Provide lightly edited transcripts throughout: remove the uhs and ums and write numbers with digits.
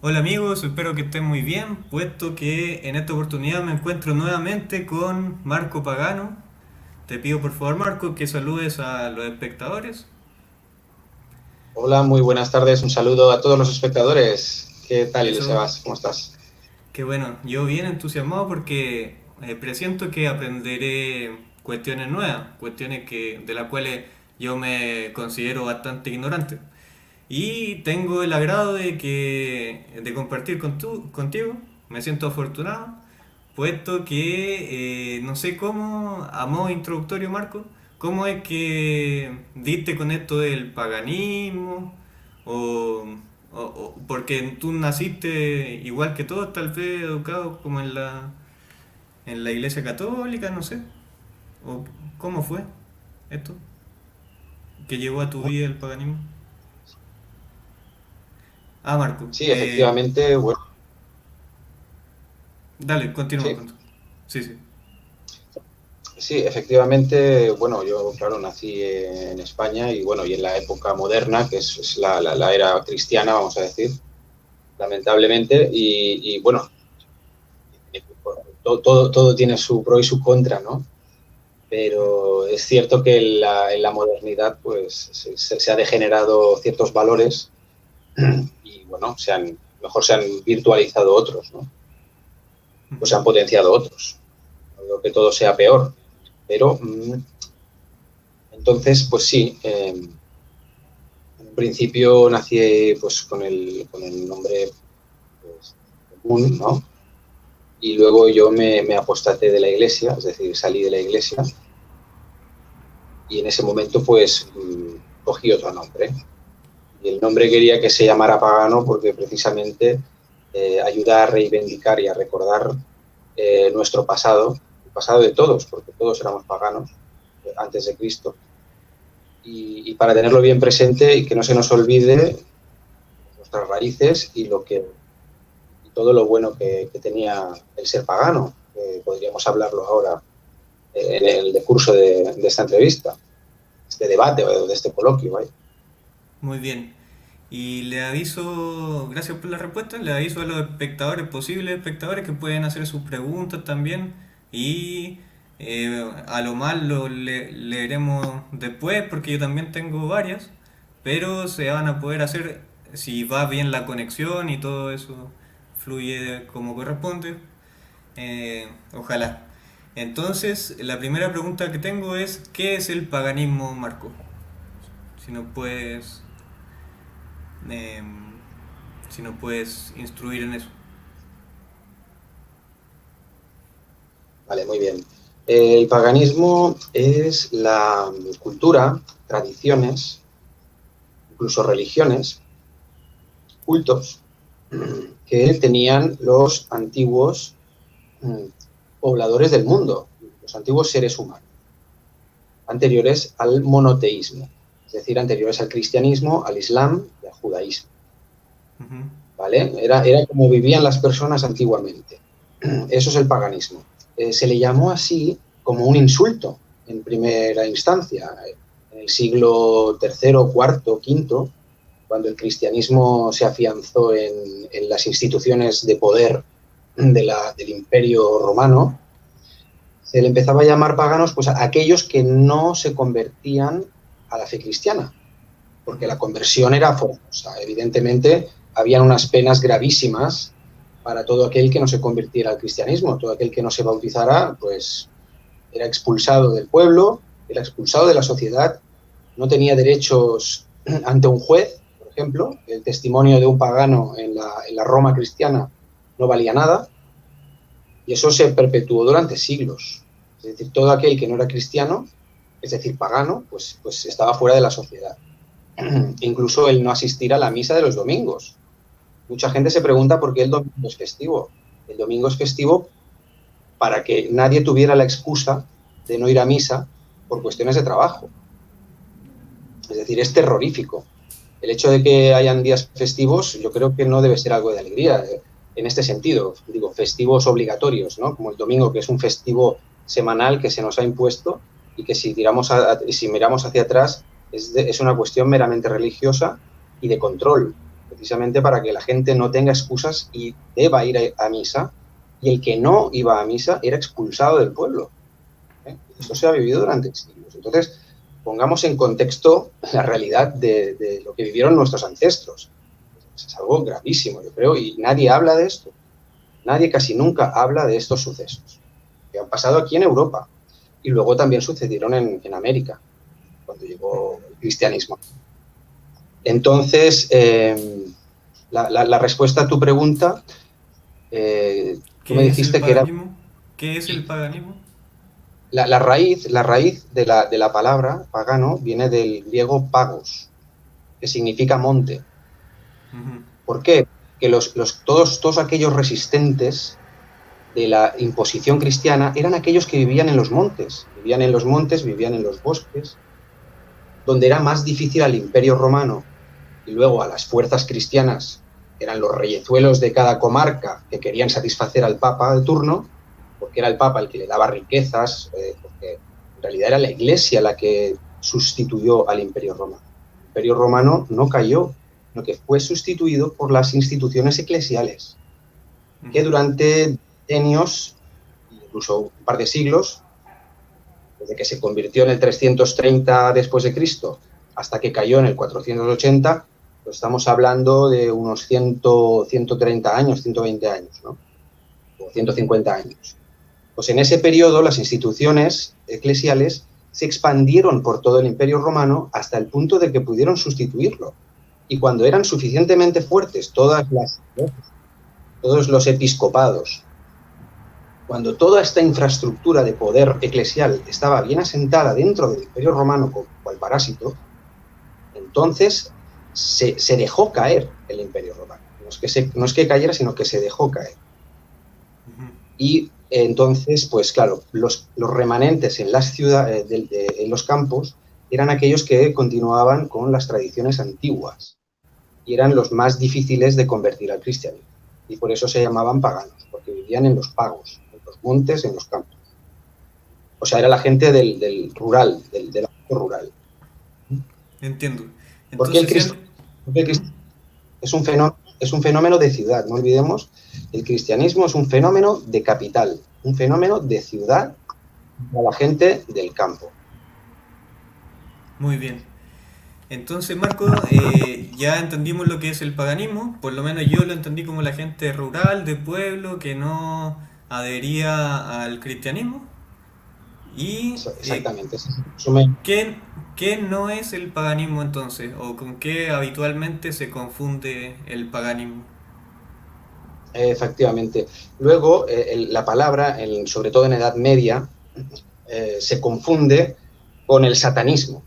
Hola amigos, espero que estén muy bien, puesto que en esta oportunidad me encuentro nuevamente con Marco Pagano. Te pido por favor, Marco, que saludes a los espectadores. Hola, muy buenas tardes. Un saludo a todos los espectadores. ¿Qué tal, Eso, Sebas? ¿Cómo estás? que bueno, yo bien entusiasmado porque presiento que aprenderé cuestiones nuevas, cuestiones de las cuales yo me considero bastante ignorante. Y tengo el agrado de compartir contigo. Me siento afortunado, puesto que no sé cómo, a modo introductorio, Marco, cómo es que diste con esto del paganismo, o, porque tú naciste igual que todos, tal vez educado como en la iglesia católica, no sé, o cómo fue esto que llegó a tu vida el paganismo. Ah, Marco, Sí, efectivamente, bueno, dale, continúa sí, con tu. Sí, sí. sí, efectivamente, bueno, yo, claro, nací en España y, bueno, y en la época moderna, que es la era cristiana, vamos a decir, lamentablemente, bueno, todo tiene su pro y su contra, ¿no? Pero es cierto que en la modernidad, pues, se ha degenerado ciertos valores y, bueno, mejor se han virtualizado otros, ¿no? Pues se han potenciado otros. No digo que todo sea peor, pero entonces, pues sí, en un principio nací pues con el nombre pues, común, ¿no? Y luego yo me apostaté de la iglesia, es decir, salí de la iglesia y en ese momento pues cogí otro nombre. Y el nombre quería que se llamara Pagano porque precisamente ayuda a reivindicar y a recordar nuestro pasado, el pasado de todos, porque todos éramos paganos antes de Cristo, y para tenerlo bien presente y que no se nos olvide nuestras raíces y todo lo bueno que tenía el ser pagano. Podríamos hablarlo ahora en el curso de esta entrevista, este debate o de este coloquio. ¿Vale? Muy bien. Y le aviso, gracias por la respuesta, le aviso a los espectadores, posibles espectadores, que pueden hacer sus preguntas también. Y a lo más leeremos después, porque yo también tengo varias, pero se van a poder hacer si va bien la conexión y todo eso fluye como corresponde. Ojalá. Entonces, la primera pregunta que tengo es, ¿qué es el paganismo, Marco? Si nos puedes, eh, si nos puedes instruir en eso. Vale, muy bien. El paganismo es la cultura, tradiciones, incluso religiones, cultos que tenían los antiguos pobladores del mundo, los antiguos seres humanos, anteriores al monoteísmo, es decir, anteriores al cristianismo, al islam y al judaísmo. Ujú. ¿Vale? Era como vivían las personas antiguamente. Eso es el paganismo. Se le llamó así como un insulto en primera instancia. En el siglo tercero, cuarto, quinto, cuando el cristianismo se afianzó en las instituciones de poder del imperio romano, se le empezaba a llamar paganos pues, a aquellos que no se convertían a la fe cristiana, porque Ujú. la conversión era forzosa. Evidentemente, habían unas penas gravísimas para todo aquel que no se convirtiera al cristianismo. Todo aquel que no se bautizara, pues era expulsado del pueblo, era expulsado de la sociedad, no tenía derechos ante un juez, por ejemplo. El testimonio de un pagano en la Roma cristiana no valía nada, y eso se perpetuó durante siglos. Es decir, todo aquel que no era cristiano, es decir, pagano, pues estaba fuera de la sociedad. Incluso el no asistir a la misa de los domingos. Mucha gente se pregunta por qué el domingo es festivo. El domingo es festivo para que nadie tuviera la excusa de no ir a misa por cuestiones de trabajo. Es decir, es terrorífico. El hecho de que hayan días festivos, yo creo que no debe ser algo de alegría. En este sentido, digo, festivos obligatorios, ¿no? Como el domingo, que es un festivo semanal que se nos ha impuesto y que si miramos hacia atrás es una cuestión meramente religiosa y de control. precisamente para que la gente no tenga excusas y deba ir a misa, y el que no iba a misa era expulsado del pueblo. Esto se ha vivido durante siglos. Entonces, pongamos en contexto la realidad de lo que vivieron nuestros ancestros. Es algo gravísimo, yo creo, y nadie habla de esto. Nadie casi nunca habla de estos sucesos que han pasado aquí en Europa y luego también sucedieron en América, cuando llegó el cristianismo. Entonces, la respuesta a tu pregunta, tú me ¿Qué es el dijiste que era paganismo? ¿Qué es el paganismo? la raíz de la palabra pagano viene del griego pagos, que significa monte. Ujú. ¿Por qué? Que todos aquellos resistentes de la imposición cristiana eran aquellos que vivían en los montes, vivían en los bosques, donde era más difícil al Imperio Romano y luego a las fuerzas cristianas, que eran los reyezuelos de cada comarca que querían satisfacer al Papa de turno, porque era el Papa el que le daba riquezas, porque en realidad era la Iglesia la que sustituyó al Imperio Romano. El Imperio Romano no cayó, sino que fue sustituido por las instituciones eclesiales, que durante decenios, incluso un par de siglos, desde que se convirtió en el 330 después de Cristo hasta que cayó en el 480, pues estamos hablando de unos 130 años, 120 años, ¿no? O 150 años. Pues en ese periodo las instituciones eclesiales se expandieron por todo el Imperio Romano hasta el punto de que pudieron sustituirlo. Y cuando eran suficientemente fuertes todos los episcopados, cuando toda esta infraestructura de poder eclesial estaba bien asentada dentro del Imperio Romano como el parásito, entonces se dejó caer el Imperio Romano. No es que cayera, sino que se dejó caer. Y entonces, pues claro, los remanentes en las ciudades, en los campos, eran aquellos que continuaban con las tradiciones antiguas y eran los más difíciles de convertir al cristianismo. Y por eso se llamaban paganos, porque vivían en los pagos, en los montes, en los campos. O sea, era la gente del rural, del ámbito rural. Entiendo. Porque el Entonces, cristianismo es un fenómeno de ciudad, no olvidemos, el cristianismo es un fenómeno de capital, un fenómeno de ciudad para la gente del campo. muy bien. Entonces, Marco, ya entendimos lo que es el paganismo, por lo menos yo lo entendí como la gente rural, de pueblo, que no adhería al cristianismo. ¿Y Exactamente. qué, qué no es el paganismo entonces? ¿O con qué habitualmente se confunde el paganismo? Efectivamente. Luego, la palabra, sobre todo en Edad Media, se confunde con el satanismo.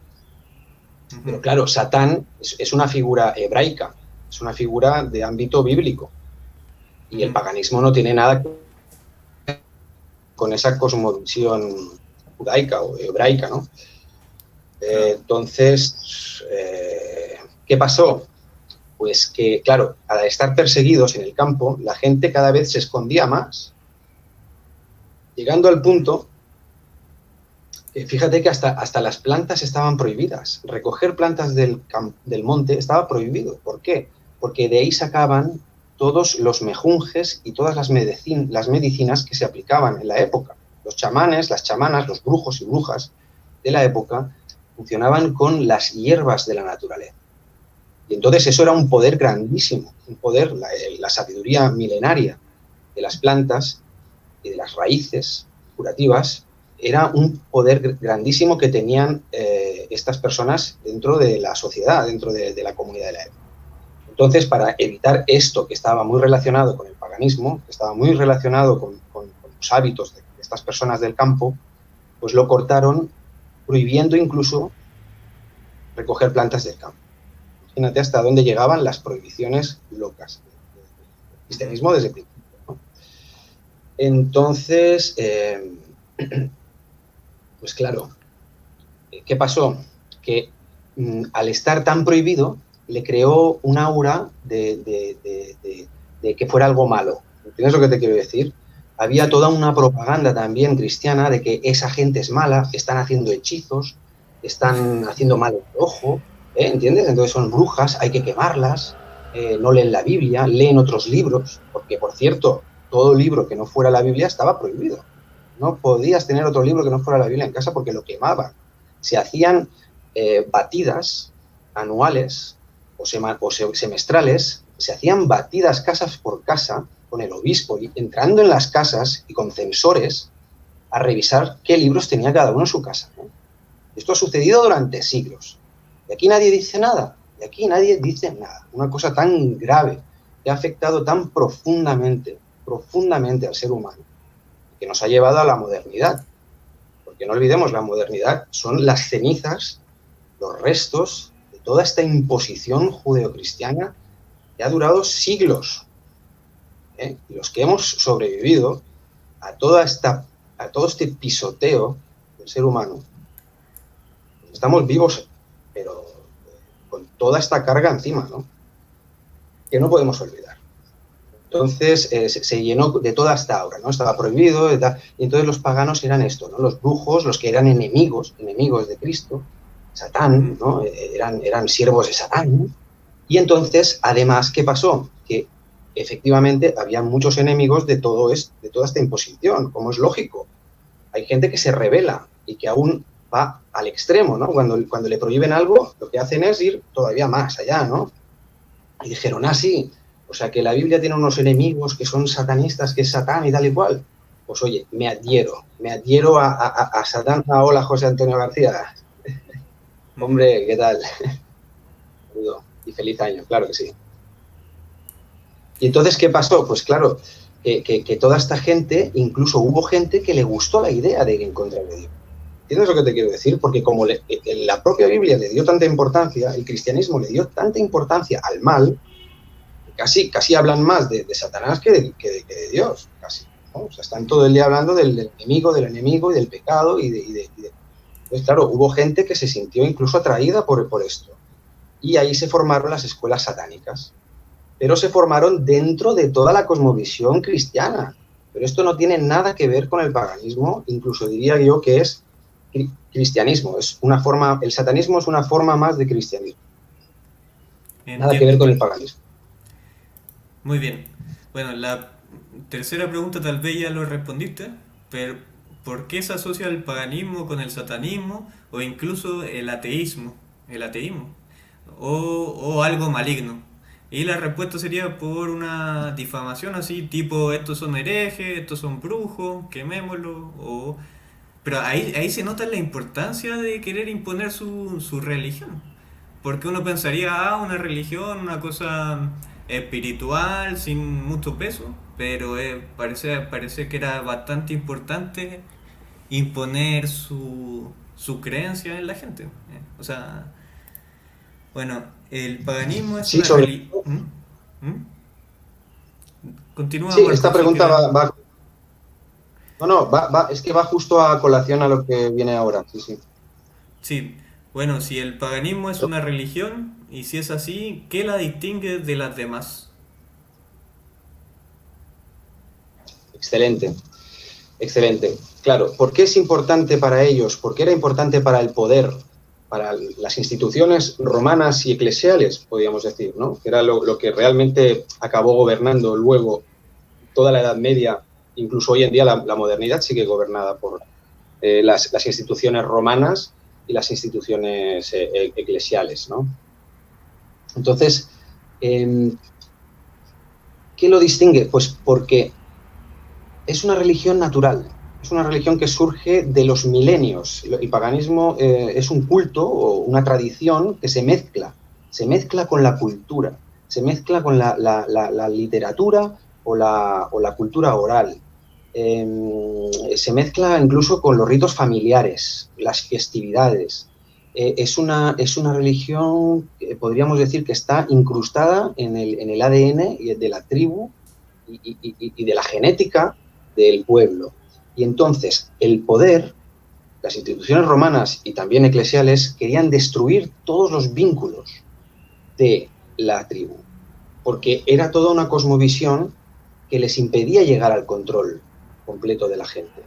Pero claro, Satán es una figura hebraica, es una figura de ámbito bíblico. Y el paganismo no tiene nada que ver con esa cosmovisión judaica o hebraica, ¿no? Entonces, ¿qué pasó? Pues que, claro, al estar perseguidos en el campo, la gente cada vez se escondía más, llegando al punto que fíjate que hasta las plantas estaban prohibidas. Recoger plantas del monte estaba prohibido. ¿Por qué? Porque de ahí sacaban todos los mejunjes y todas las medicinas que se aplicaban en la época. Los chamanes, las chamanas, los brujos y brujas de la época funcionaban con las hierbas de la naturaleza. Y entonces eso era un poder grandísimo, un poder, la sabiduría milenaria de las plantas y de las raíces curativas, era un poder grandísimo que tenían estas personas dentro de la sociedad, dentro de la comunidad de la época. Entonces, para evitar esto que estaba muy relacionado con el paganismo, que estaba muy relacionado con los hábitos de estas personas del campo, pues lo cortaron, prohibiendo incluso recoger plantas del campo. Imagínate hasta dónde llegaban las prohibiciones locas del cristianismo desde el principio, ¿no? Entonces, pues claro, ¿qué pasó? Que al estar tan prohibido, le creó un aura de que fuera algo malo. ¿Entiendes lo que te quiero decir? Había toda una propaganda también cristiana de que esa gente es mala, están haciendo hechizos, están haciendo mal el ojo, ¿entiendes? Entonces son brujas, hay que quemarlas. no leen la Biblia, leen otros libros, porque, por cierto, todo libro que no fuera la Biblia estaba prohibido. No podías tener otro libro que no fuera la Biblia en casa porque lo quemaban. Se hacían batidas anuales o semestrales, se hacían batidas casas por casa con el obispo, y entrando en las casas y con censores a revisar qué libros tenía cada uno en su casa, ¿no? Esto ha sucedido durante siglos. Y aquí nadie dice nada. Y aquí nadie dice nada. Una cosa tan grave que ha afectado tan profundamente al ser humano, que nos ha llevado a la modernidad. Porque no olvidemos, la modernidad son las cenizas, los restos de toda esta imposición judeocristiana que ha durado siglos. Y los que hemos sobrevivido a todo este pisoteo del ser humano, estamos vivos, pero con toda esta carga encima, ¿no? Que no podemos olvidar. Entonces se llenó de toda esta aura, ¿no? Estaba prohibido, y entonces los paganos eran esto, ¿no? Los brujos, los que eran enemigos de Cristo, Satán, ¿no? Eran siervos de Satán, ¿no? Y entonces, además, ¿qué pasó? Que efectivamente había muchos enemigos de toda esta imposición, como es lógico. Hay gente que se rebela y que aún va al extremo, ¿no? Cuando le prohíben algo, lo que hacen es ir todavía más allá, ¿no? Y dijeron, sí, o sea que la Biblia tiene unos enemigos que son satanistas, que es Satán y tal y cual. Pues oye, me adhiero a Satán. Hola, José Antonio García. Hombre, ¿qué tal? Y feliz año, claro que sí. Y entonces, ¿qué pasó? Pues claro, que toda esta gente, incluso hubo gente que le gustó la idea de ir en contra de Dios. ¿Entiendes lo que te quiero decir? Porque como la propia Biblia le dio tanta importancia, el cristianismo le dio tanta importancia al mal, casi hablan más de Satanás que de Dios, casi, ¿no? O sea, están todo el día hablando del enemigo y del pecado. Entonces, claro, hubo gente que se sintió incluso atraída por esto. Y ahí se formaron las escuelas satánicas. Pero se formaron dentro de toda la cosmovisión cristiana. Pero esto no tiene nada que ver con el paganismo, incluso diría yo que es cristianismo. El satanismo es una forma más de cristianismo. Entiendo. Nada que ver con el paganismo. Muy bien. Bueno, la tercera pregunta tal vez ya lo respondiste, pero ¿por qué se asocia el paganismo con el satanismo o incluso el ateísmo? O algo maligno. Y la respuesta sería por una difamación así, tipo estos son herejes, estos son brujos, quemémoslo. Pero ahí se nota la importancia de querer imponer su religión. Porque uno pensaría, una religión, una cosa espiritual, sin mucho peso, pero parece que era bastante importante imponer su creencia en la gente. O sea, bueno, el paganismo es Sí, una religión. Continúa, Sí, Marco, esta si pregunta quieres. va. Es que va justo a colación a lo que viene ahora. Sí. Sí, bueno, si el paganismo es una religión, y si es así, ¿qué la distingue de las demás? Excelente. Claro, ¿por qué es importante para ellos? ¿Por qué era importante para el poder, para las instituciones romanas y eclesiales, podríamos decir, ¿no? Que era lo que realmente acabó gobernando luego toda la Edad Media, incluso hoy en día la modernidad sigue gobernada por las instituciones romanas y las instituciones eclesiales, ¿no? Entonces, ¿qué lo distingue? Pues porque es una religión natural, es una religión que surge de los milenios. El paganismo es un culto o una tradición que se mezcla con la cultura, se mezcla con la literatura o la cultura oral. Se mezcla incluso con los ritos familiares, las festividades. Es una religión, podríamos decir, que está incrustada en el ADN de la tribu y de la genética del pueblo. Y entonces el poder, las instituciones romanas y también eclesiales querían destruir todos los vínculos de la tribu, porque era toda una cosmovisión que les impedía llegar al control completo de la gente,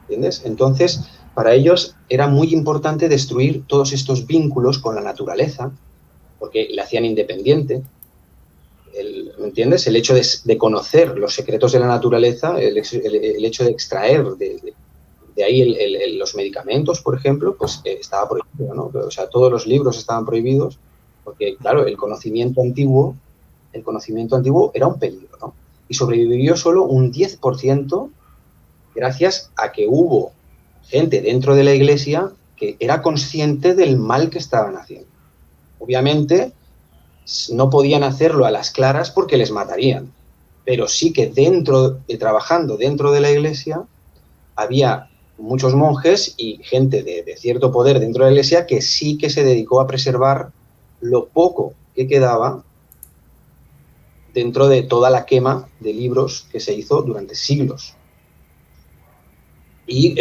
¿entiendes? Entonces, para ellos era muy importante destruir todos estos vínculos con la naturaleza, porque la hacían independiente, ¿me entiendes? El hecho de conocer los secretos de la naturaleza, el hecho de extraer de ahí los medicamentos, por ejemplo, pues estaba prohibido, ¿no? O sea, todos los libros estaban prohibidos porque, claro, el conocimiento antiguo era un peligro, ¿no? Y sobrevivió solo un 10% gracias a que hubo gente dentro de la Iglesia que era consciente del mal que estaban haciendo. Obviamente, no podían hacerlo a las claras porque les matarían, pero sí que trabajando dentro de la Iglesia, había muchos monjes y gente de cierto poder dentro de la Iglesia que sí que se dedicó a preservar lo poco que quedaba dentro de toda la quema de libros que se hizo durante siglos. Y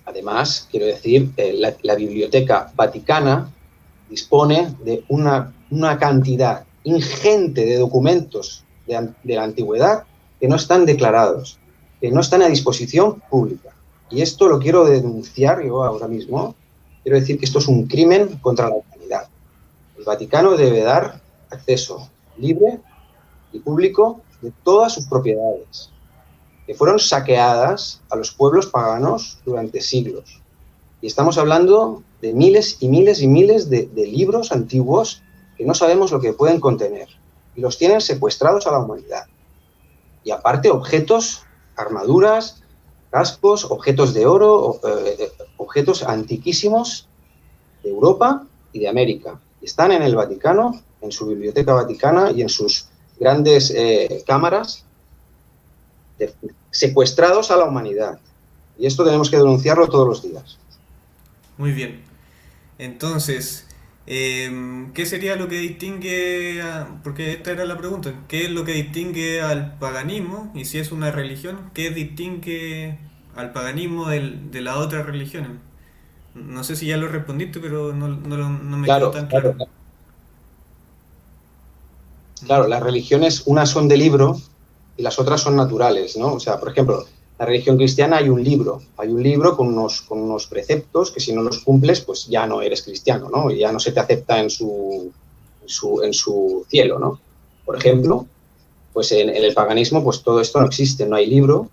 además, quiero decir, la Biblioteca Vaticana dispone de una cantidad ingente de documentos de la antigüedad que no están declarados, que no están a disposición pública. Y esto lo quiero denunciar yo ahora mismo. Quiero decir que esto es un crimen contra la humanidad. El Vaticano debe dar acceso libre y público de todas sus propiedades, que fueron saqueadas a los pueblos paganos durante siglos. Y estamos hablando de miles y miles y miles de libros antiguos que no sabemos lo que pueden contener. Y los tienen secuestrados a la humanidad. Y aparte objetos, armaduras, cascos, objetos de oro, objetos antiquísimos de Europa y de América. Y están en el Vaticano, en su Biblioteca Vaticana y en sus grandes cámaras, secuestrados a la humanidad. Y esto tenemos que denunciarlo todos los días. Muy bien. Entonces, ¿qué sería lo que distingue, porque esta era la pregunta, ¿qué es lo que distingue al paganismo? Y si es una religión, ¿qué distingue al paganismo de las otras religiones? No sé si ya lo respondiste, pero no me quedó tan claro. Claro, las religiones, unas son de libro y las otras son naturales, ¿no? O sea, por ejemplo, la religión cristiana hay un libro con unos preceptos que si no los cumples, pues ya no eres cristiano, ¿no? Y ya no se te acepta en su cielo, ¿no? Por ejemplo, pues en el paganismo, pues todo esto no existe, no hay libro,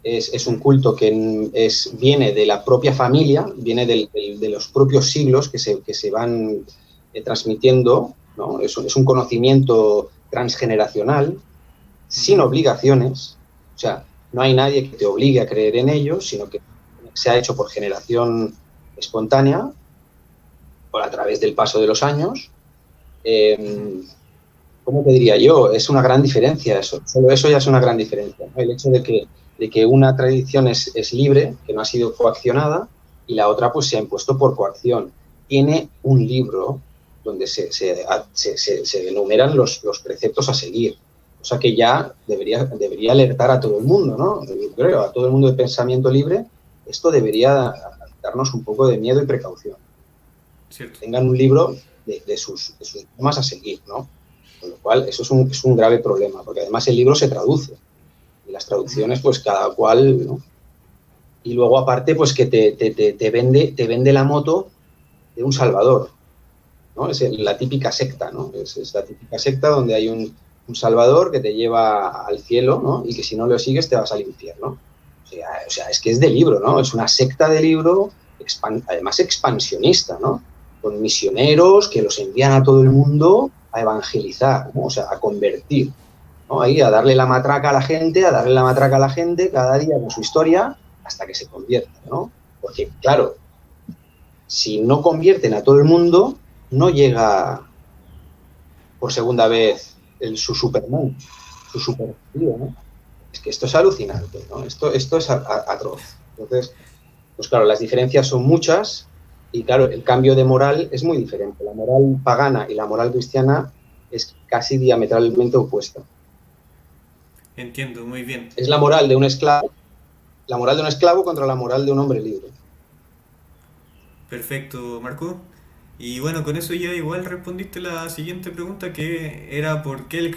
es un culto que viene de la propia familia, viene de los propios siglos que se van transmitiendo, ¿no? Es un conocimiento transgeneracional, sin obligaciones, o sea, no hay nadie que te obligue a creer en ello, sino que se ha hecho por generación espontánea, o a través del paso de los años. ¿Cómo te diría yo? Es una gran diferencia eso. Solo eso ya es una gran diferencia, ¿no? El hecho de que una tradición es libre, que no ha sido coaccionada, y la otra pues se ha impuesto por coacción. Tiene un libro donde se enumeran los preceptos a seguir. O sea que ya debería alertar a todo el mundo, ¿no? Yo creo, a todo el mundo de pensamiento libre, esto debería darnos un poco de miedo y precaución. Cierto. Tengan un libro de sus normas a seguir, ¿no? Con lo cual, eso es un grave problema, porque además el libro se traduce. Y las traducciones, pues cada cual, ¿no? Y luego, aparte, pues que te vende la moto de un salvador, ¿no? Es la típica secta, ¿no? Es la típica secta donde hay un salvador que te lleva al cielo, ¿no? Y que si no lo sigues te vas al infierno. O sea, es que es de libro, ¿no? Es una secta de libro, además expansionista, ¿no? Con misioneros que los envían a todo el mundo a evangelizar, ¿no? O sea, a convertir, ¿no? Ahí a darle la matraca a la gente, cada día con su historia, hasta que se convierta, ¿no? Porque, claro, si no convierten a todo el mundo, no llega por segunda vez su Superman, su superhéroe, ¿no? Es que esto es alucinante, ¿no? Esto es atroz. Entonces, pues claro, las diferencias son muchas y claro, el cambio de moral es muy diferente. La moral pagana y la moral cristiana es casi diametralmente opuesta. Entiendo, muy bien. Es la moral de un esclavo contra la moral de un hombre libre. Perfecto, Marco. Y bueno, con eso ya igual respondiste la siguiente pregunta, que era por qué el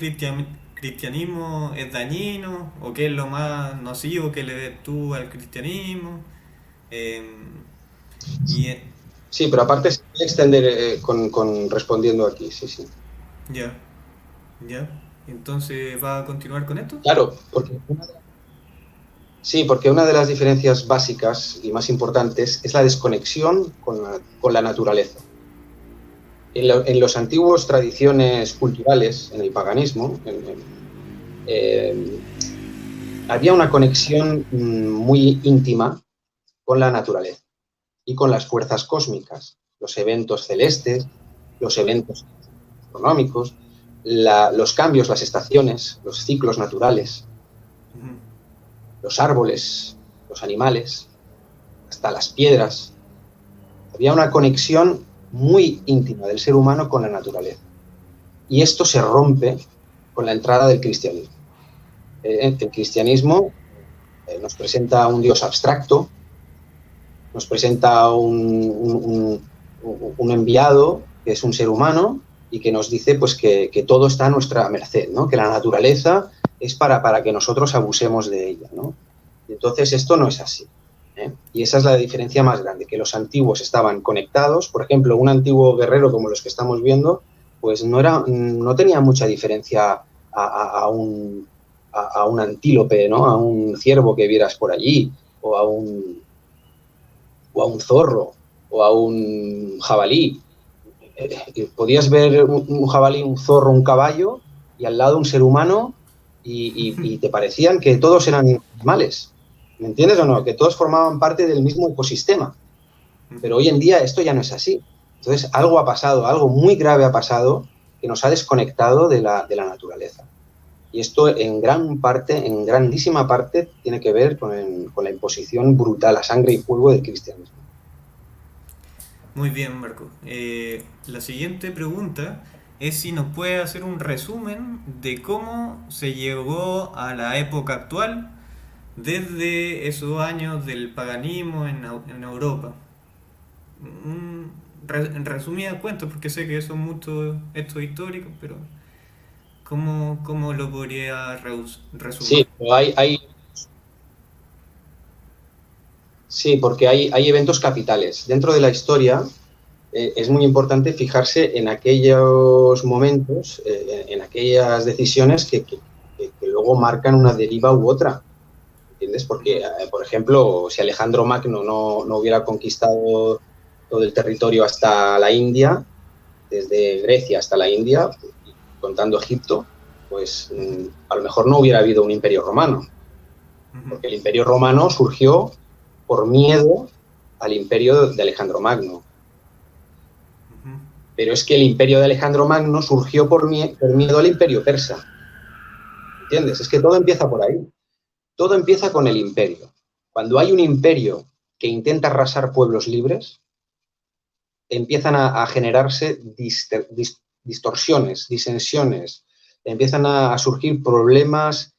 cristianismo es dañino o qué es lo más nocivo que le ves tú al cristianismo. Eh, y Sí, pero aparte se puede extender respondiendo aquí, sí. ya, ya. Entonces, ¿va a continuar con esto? Claro, sí, porque una de las diferencias básicas y más importantes es la desconexión con la naturaleza. En los antiguos tradiciones culturales, en el paganismo, eh, había una conexión muy íntima con la naturaleza y con las fuerzas cósmicas, los eventos celestes, los eventos astronómicos, los cambios, las estaciones, los ciclos naturales, Ujú. los árboles, los animales, hasta las piedras. Había una conexión muy íntima del ser humano con la naturaleza. Y esto se rompe con la entrada del cristianismo. El cristianismo nos presenta un Dios abstracto, nos presenta un enviado que es un ser humano y que nos dice pues, que todo está a nuestra merced, ¿no? Que la naturaleza es para que nosotros abusemos de ella, ¿no? Entonces esto no es así. Y esa es la diferencia más grande, que los antiguos estaban conectados. Por ejemplo, un antiguo guerrero como los que estamos viendo, pues no tenía mucha diferencia a un antílope, ¿no? A un ciervo que vieras por allí, o a un zorro, o a un jabalí. Podías ver un jabalí, un zorro, un caballo, y al lado un ser humano, y te parecían que todos eran animales. ¿Me entiendes o no? Que todos formaban parte del mismo ecosistema. Pero hoy en día esto ya no es así. Entonces, algo ha pasado, algo muy grave ha pasado que nos ha desconectado de la naturaleza. Y esto en gran parte, en grandísima parte, tiene que ver con la imposición brutal a sangre y fuego del cristianismo. Muy bien, Marco. La siguiente pregunta es si nos puede hacer un resumen de cómo se llegó a la época actual desde esos años del paganismo en Europa. En resumidas cuentas, porque sé que son muchos hechos históricos, pero ¿cómo lo podría resumir? Sí, pero sí, porque hay eventos capitales. Dentro de la historia es muy importante fijarse en aquellos momentos, en aquellas decisiones que luego marcan una deriva u otra. ¿Entiendes? Porque, Ujú. por ejemplo, si Alejandro Magno no hubiera conquistado todo el territorio hasta la India, desde Grecia hasta la India, contando Egipto, pues a lo mejor no hubiera habido un imperio romano, Ujú. porque el imperio romano surgió por miedo al imperio de Alejandro Magno. Ujú. Pero es que el imperio de Alejandro Magno surgió por miedo al imperio persa. ¿Entiendes? Es que todo empieza por ahí. Todo empieza con el imperio. Cuando hay un imperio que intenta arrasar pueblos libres, empiezan a generarse distorsiones, disensiones, empiezan a surgir problemas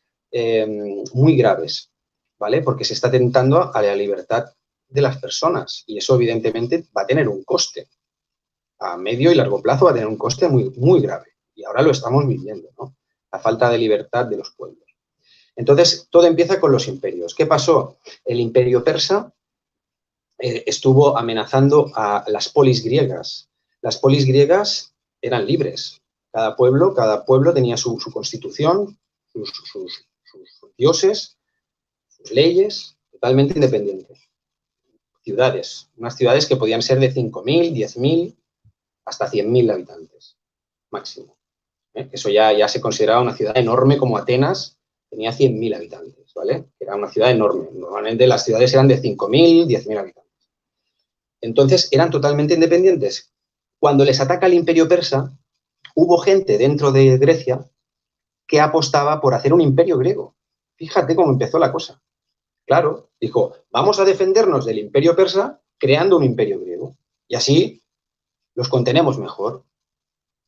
muy graves, ¿vale? Porque se está atentando a la libertad de las personas y eso evidentemente va a tener un coste. A medio y largo plazo va a tener un coste muy, muy grave. Y ahora lo estamos viviendo, ¿no? La falta de libertad de los pueblos. Entonces, todo empieza con los imperios. ¿Qué pasó? El imperio persa estuvo amenazando a las polis griegas. Las polis griegas eran libres. Cada pueblo tenía su constitución, sus dioses, sus leyes, totalmente independientes. Ciudades, unas ciudades que podían ser de 5.000, 10.000, hasta 100.000 habitantes, máximo. Eso ya se consideraba una ciudad enorme como Atenas, tenía 100.000 habitantes, ¿vale? Era una ciudad enorme. Normalmente las ciudades eran de 5.000, 10.000 habitantes. Entonces eran totalmente independientes. Cuando les ataca el imperio persa, hubo gente dentro de Grecia que apostaba por hacer un imperio griego. Fíjate cómo empezó la cosa. Claro, dijo, vamos a defendernos del imperio persa creando un imperio griego. Y así los contenemos mejor.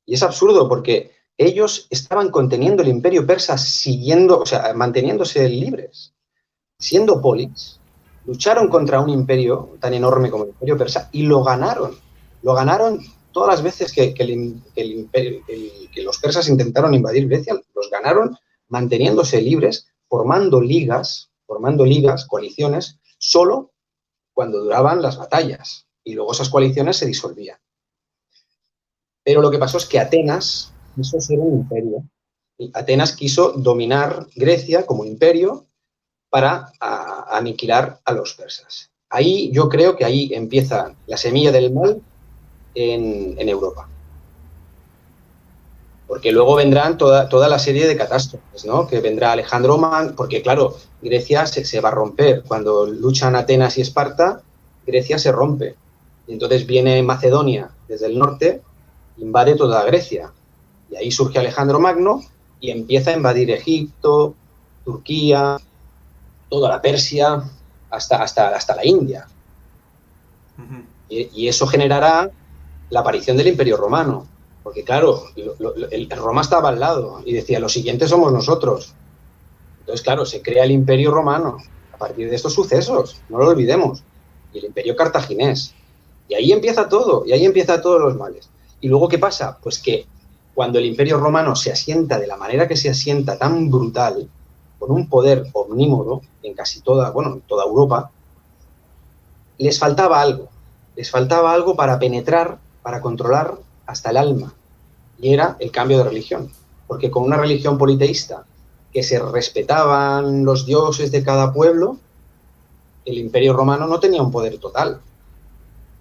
Y es absurdo porque ellos estaban conteniendo el imperio persa siguiendo, o sea, manteniéndose libres, siendo polis, lucharon contra un imperio tan enorme como el imperio persa y lo ganaron. Lo ganaron todas las veces que los persas intentaron invadir Grecia, los ganaron manteniéndose libres, formando ligas, coaliciones, solo cuando duraban las batallas. Y luego esas coaliciones se disolvían. Pero lo que pasó es que Atenas quiso ser un imperio Atenas quiso dominar Grecia como imperio para aniquilar a los persas. Ahí yo creo que ahí empieza la semilla del mal en Europa. Porque luego vendrán toda la serie de catástrofes, ¿no? Que vendrá Alejandro Magno, porque claro, Grecia se va a romper. Cuando luchan Atenas y Esparta, Grecia se rompe. Y entonces viene Macedonia desde el norte, invade toda Grecia. Y ahí surge Alejandro Magno y empieza a invadir Egipto, Turquía, toda la Persia, hasta la India. Uh-huh. Y eso generará la aparición del Imperio Romano. Porque claro, el Roma estaba al lado y decía, los siguientes somos nosotros. Entonces, claro, se crea el Imperio Romano a partir de estos sucesos, no lo olvidemos. Y el Imperio Cartaginés. Y ahí empieza todo, y ahí empiezan todos los males. ¿Y luego qué pasa? Pues que cuando el Imperio Romano se asienta de la manera que se asienta, tan brutal, con un poder omnímodo en casi toda Europa, les faltaba algo para penetrar, para controlar hasta el alma, y era el cambio de religión, porque con una religión politeísta que se respetaban los dioses de cada pueblo, el Imperio Romano no tenía un poder total,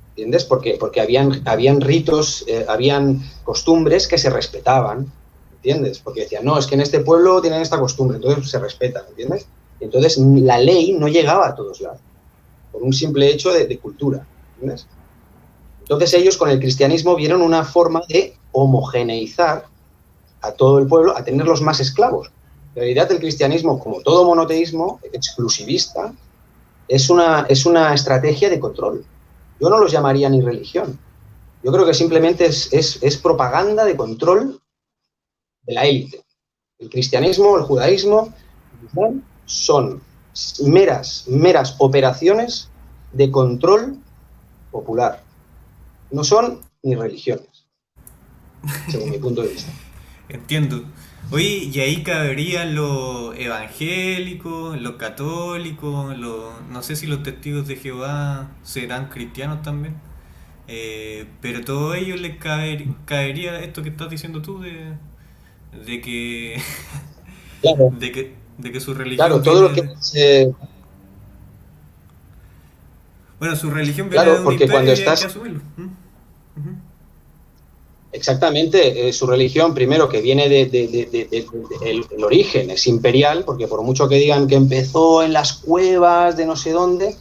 ¿entiendes? Porque habían ritos, habían costumbres que se respetaban, ¿entiendes? Porque decían, no, es que en este pueblo tienen esta costumbre, entonces se respetan, ¿entiendes? Entonces la ley no llegaba a todos lados, por un simple hecho de cultura, ¿entiendes? Entonces ellos con el cristianismo vieron una forma de homogeneizar a todo el pueblo, a tenerlos más esclavos. La idea del cristianismo, como todo monoteísmo exclusivista, es una estrategia de control. Yo no los llamaría ni religión. Yo creo que simplemente es propaganda de control de la élite. El cristianismo, el judaísmo, son meras operaciones de control popular. No son ni religiones, según mi punto de vista. Entiendo. Oye, y ahí caberían los evangélicos, los católicos, no sé si los testigos de Jehová serán cristianos también, pero a todos ellos les caería esto que estás diciendo tú de que, claro. de que su religión claro, todo lo que bueno, su religión viene claro, de un porque imperio cuando y hay que estás asumirlo. exactamente, su religión, primero, que viene el origen, es imperial, porque por mucho que digan que empezó en las cuevas de no sé dónde,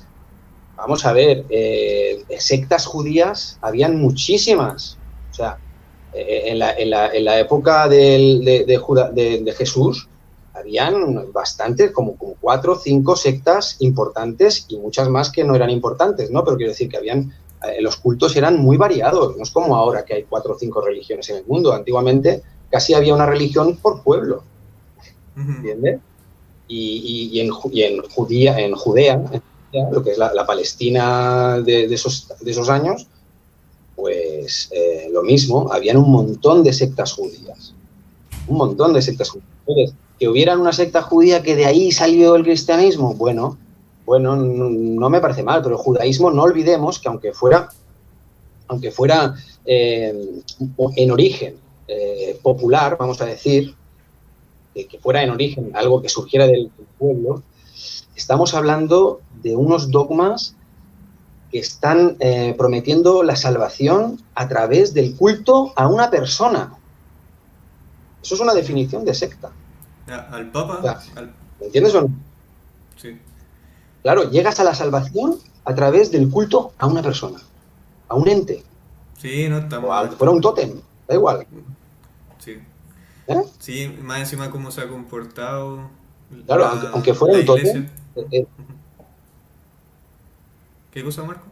vamos a ver, sectas judías habían muchísimas. O sea, en la época de Jesús, habían bastantes, como 4 o 5 sectas importantes y muchas más que no eran importantes, ¿no? Pero quiero decir que los cultos eran muy variados, no es como ahora que hay 4 o 5 religiones en el mundo. Antiguamente casi había una religión por pueblo, ¿entiendes? Y en Judea, lo que es la Palestina de esos años, pues lo mismo, habían un montón de sectas judías. Entonces, que hubiera una secta judía que de ahí salió el cristianismo, bueno, no me parece mal, pero el judaísmo, no olvidemos que aunque fuera en origen popular, vamos a decir, que fuera en origen algo que surgiera del pueblo, estamos hablando de unos dogmas que están prometiendo la salvación a través del culto a una persona. Eso es una definición de secta. Al Papa. O sea, ¿me entiendes o no? Sí. Claro, llegas a la salvación a través del culto a una persona, a un ente. Sí, no estamos. O aunque fuera un tótem, da igual. Sí. ¿Eh? Sí, más encima cómo se ha comportado. Claro, aunque fuera un tótem. ¿Qué cosa, Marco?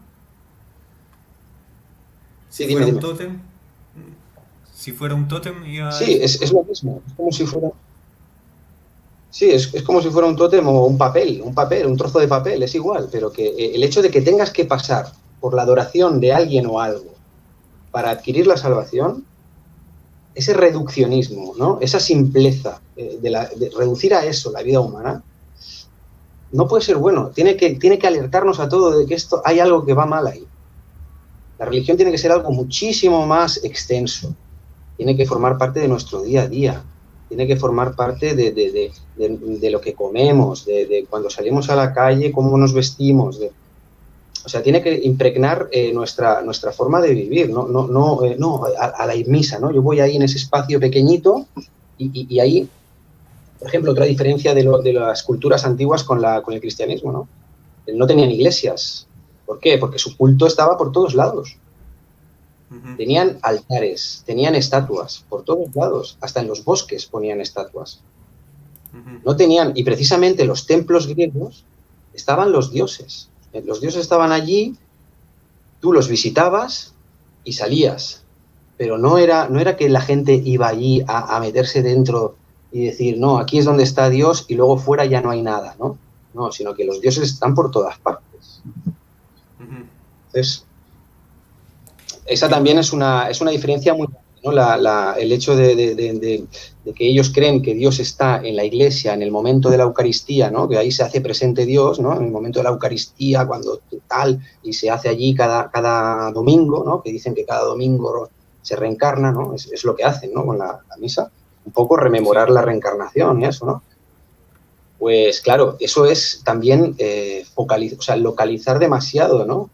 Sí, Si fuera dime. un tótem. Si fuera un tótem, iba. Sí, es lo mismo. Es como si fuera. Sí, es como si fuera un tótem o un papel, un trozo de papel, es igual, pero que el hecho de que tengas que pasar por la adoración de alguien o algo para adquirir la salvación, ese reduccionismo, ¿no? Esa simpleza de reducir a eso la vida humana, no puede ser bueno. Tiene que alertarnos a todos de que hay algo que va mal ahí. La religión tiene que ser algo muchísimo más extenso. Tiene que formar parte de nuestro día a día. tiene que formar parte de lo que comemos, de cuando salimos a la calle, cómo nos vestimos, o sea, tiene que impregnar nuestra forma de vivir, no a la misa, ¿no? Yo voy ahí en ese espacio pequeñito y ahí, por ejemplo, otra diferencia de las culturas antiguas con el cristianismo, ¿no? No tenían iglesias. ¿Por qué? Porque su culto estaba por todos lados. Tenían altares, tenían estatuas por todos lados, hasta en los bosques ponían estatuas. No tenían, y precisamente los templos griegos estaban los dioses. Los dioses estaban allí, tú los visitabas y salías. Pero no era que la gente iba allí a meterse dentro y decir, no, aquí es donde está Dios y luego fuera ya no hay nada, ¿no? No, sino que los dioses están por todas partes. Entonces, esa también es una diferencia muy grande, ¿no? El hecho de que ellos creen que Dios está en la iglesia en el momento de la Eucaristía, ¿no? Que ahí se hace presente Dios, ¿no? En el momento de la Eucaristía, cuando tal, y se hace allí cada domingo, ¿no? Que dicen que cada domingo se reencarna, ¿no? Es lo que hacen, ¿no? Con la misa, un poco rememorar la reencarnación y eso, ¿no? Pues claro, eso es también localizar demasiado, ¿no?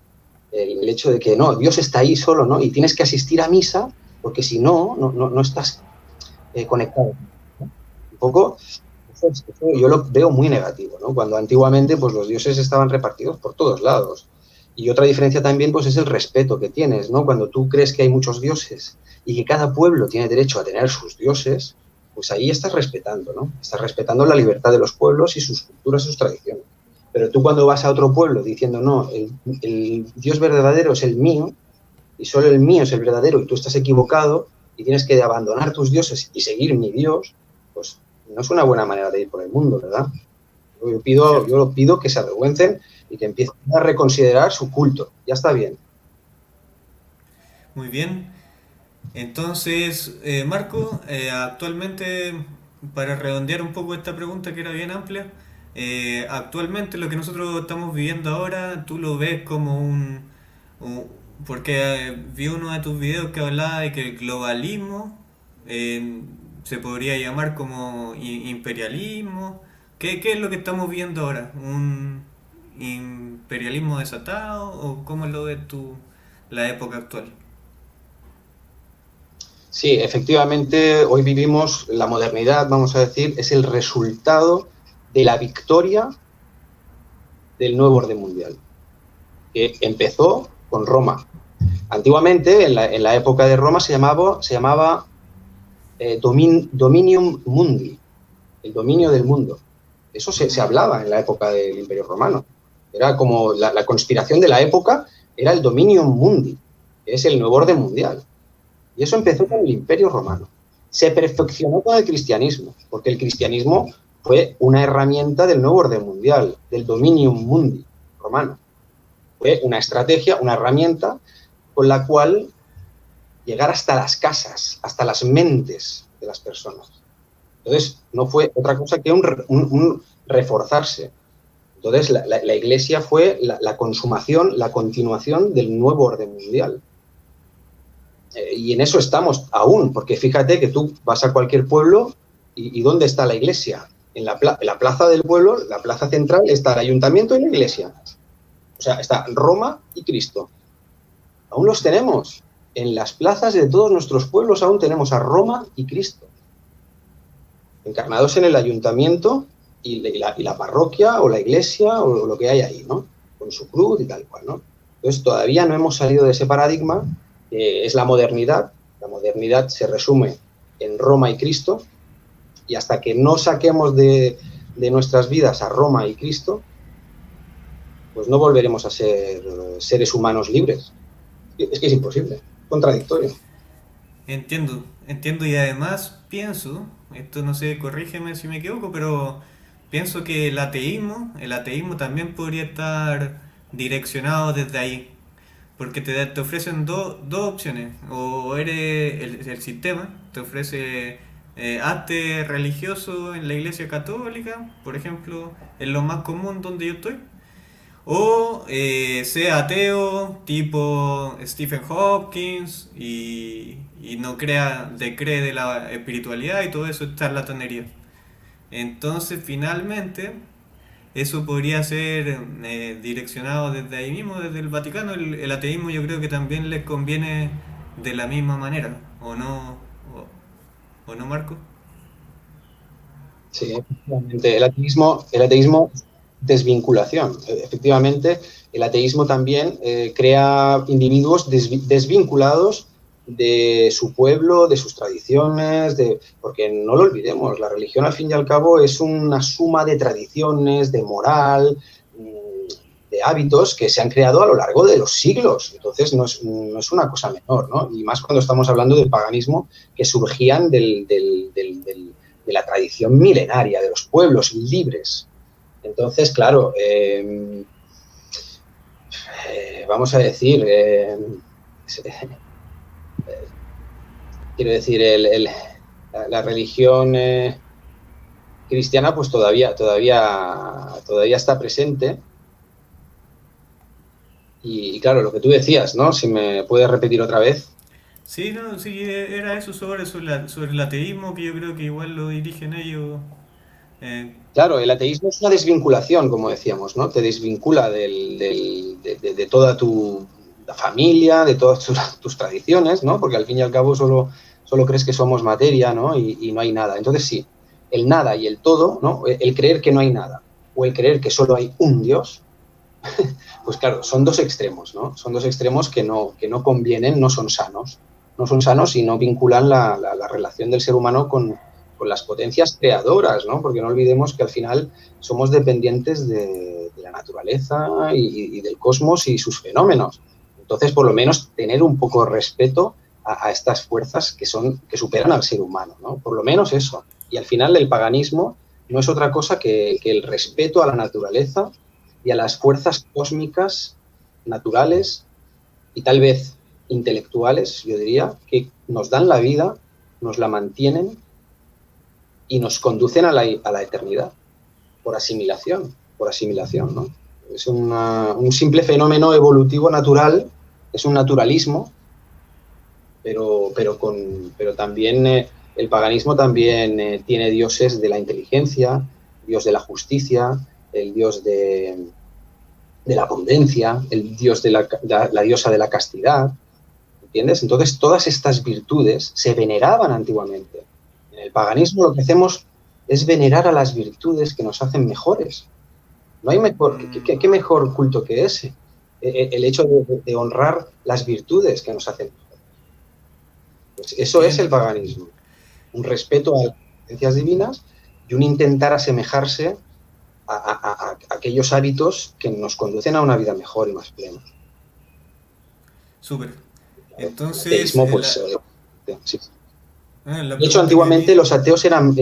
El hecho de que no, Dios está ahí solo, ¿no? Y tienes que asistir a misa porque si no estás conectado. ¿No? Un poco, eso yo lo veo muy negativo, ¿no? Cuando antiguamente pues los dioses estaban repartidos por todos lados. Y otra diferencia también pues es el respeto que tienes, ¿no? Cuando tú crees que hay muchos dioses y que cada pueblo tiene derecho a tener sus dioses, pues ahí estás respetando, ¿no? Estás respetando la libertad de los pueblos y sus culturas, sus tradiciones. Pero tú cuando vas a otro pueblo diciendo, no, el Dios verdadero es el mío y solo el mío es el verdadero y tú estás equivocado y tienes que abandonar tus dioses y seguir mi Dios, pues no es una buena manera de ir por el mundo, ¿verdad? Yo pido que se avergüencen y que empiecen a reconsiderar su culto. Ya está bien. Muy bien. Entonces, Marco, actualmente, para redondear un poco esta pregunta que era bien amplia, actualmente lo que nosotros estamos viviendo ahora, tú lo ves como un- porque vi uno de tus videos que hablaba de que el globalismo se podría llamar como imperialismo. ¿Qué es lo que estamos viendo ahora? ¿Un imperialismo desatado o cómo lo ves tú la época actual? Sí, efectivamente, hoy vivimos la modernidad, vamos a decir, es el resultado de la victoria del nuevo orden mundial, que empezó con Roma. Antiguamente, en la época de Roma, se llamaba Dominium Mundi, el dominio del mundo. Eso se hablaba en la época del Imperio Romano. Era como la conspiración de la época, era el Dominium Mundi, que es el nuevo orden mundial. Y eso empezó con el Imperio Romano. Se perfeccionó con el cristianismo, porque el cristianismo fue una herramienta del nuevo orden mundial, del Dominium Mundi romano. Fue una estrategia, una herramienta con la cual llegar hasta las casas, hasta las mentes de las personas. Entonces, no fue otra cosa que un reforzarse. Entonces, la Iglesia fue la consumación, la continuación del nuevo orden mundial. Y en eso estamos aún, porque fíjate que tú vas a cualquier pueblo y ¿dónde está la iglesia? En la plaza del pueblo, la plaza central, está el ayuntamiento y la iglesia. O sea, está Roma y Cristo. Aún los tenemos. En las plazas de todos nuestros pueblos aún tenemos a Roma y Cristo, encarnados en el ayuntamiento y la parroquia o la iglesia o lo que hay ahí, ¿no? Con su cruz y tal cual, ¿no? Entonces todavía no hemos salido de ese paradigma que es la modernidad. La modernidad se resume en Roma y Cristo y hasta que no saquemos de nuestras vidas a Roma y Cristo, pues no volveremos a ser seres humanos libres. Es que es imposible, contradictorio. Entiendo y además pienso, esto no sé, corrígeme si me equivoco, pero pienso que el ateísmo también podría estar direccionado desde ahí, porque te ofrecen dos opciones, o eres el sistema, te ofrece hazte religioso en la iglesia católica, por ejemplo, es lo más común donde yo estoy, O sea ateo, tipo Stephen Hopkins, y no decree de la espiritualidad y todo eso es charlatanería. Entonces, finalmente, eso podría ser direccionado desde ahí mismo, desde el Vaticano. El ateísmo yo creo que también les conviene de la misma manera, ¿o no? ¿O no, Marco? Sí, efectivamente. El ateísmo desvinculación. Efectivamente, el ateísmo también crea individuos desvinculados de su pueblo, de sus tradiciones, porque no lo olvidemos, la religión al fin y al cabo es una suma de tradiciones, de moral, de hábitos que se han creado a lo largo de los siglos. Entonces no es una cosa menor, ¿no? Y más cuando estamos hablando del paganismo que surgían de la tradición milenaria, de los pueblos libres. Entonces, claro, vamos a decir, quiero decir, la religión cristiana pues todavía está presente. Y claro, lo que tú decías, ¿no? Si me puedes repetir otra vez. Sí, no, sí, era eso sobre el ateísmo, que yo creo que igual lo dirigen ellos. eh, Claro, el ateísmo es una desvinculación, como decíamos, ¿no? Te desvincula de toda tu familia, de todas tus tradiciones, ¿no? Porque al fin y al cabo solo crees que somos materia, ¿no? Y no hay nada. Entonces sí, el nada y el todo, ¿no? El creer que no hay nada o el creer que solo hay un Dios, pues claro, son dos extremos, ¿no? Son dos extremos que no convienen, no son sanos. No son sanos y no vinculan la relación del ser humano con las potencias creadoras, ¿no? Porque no olvidemos que al final somos dependientes de la naturaleza y del cosmos y sus fenómenos. Entonces, por lo menos, tener un poco de respeto a estas fuerzas que superan al ser humano, ¿no? Por lo menos eso. Y al final el paganismo no es otra cosa que el respeto a la naturaleza y a las fuerzas cósmicas naturales y tal vez intelectuales, yo diría, que nos dan la vida, nos la mantienen y nos conducen a la eternidad, por asimilación, ¿no? Es un simple fenómeno evolutivo natural, es un naturalismo, pero también el paganismo también tiene dioses de la inteligencia, dios de la justicia, el dios de la prudencia, el dios la diosa de la castidad, ¿entiendes? Entonces todas estas virtudes se veneraban antiguamente. En el paganismo lo que hacemos es venerar a las virtudes que nos hacen mejores. No hay mejor, ¿qué mejor culto que ese? El hecho de honrar las virtudes que nos hacen mejores. Pues eso es el entiendo. paganismo. Un respeto a las creencias divinas y un intentar asemejarse a aquellos hábitos que nos conducen a una vida mejor y más plena. Súper. El Entonces, ateísmo, pues, sí. la De hecho, pregunta que antiguamente vi, los ateos eran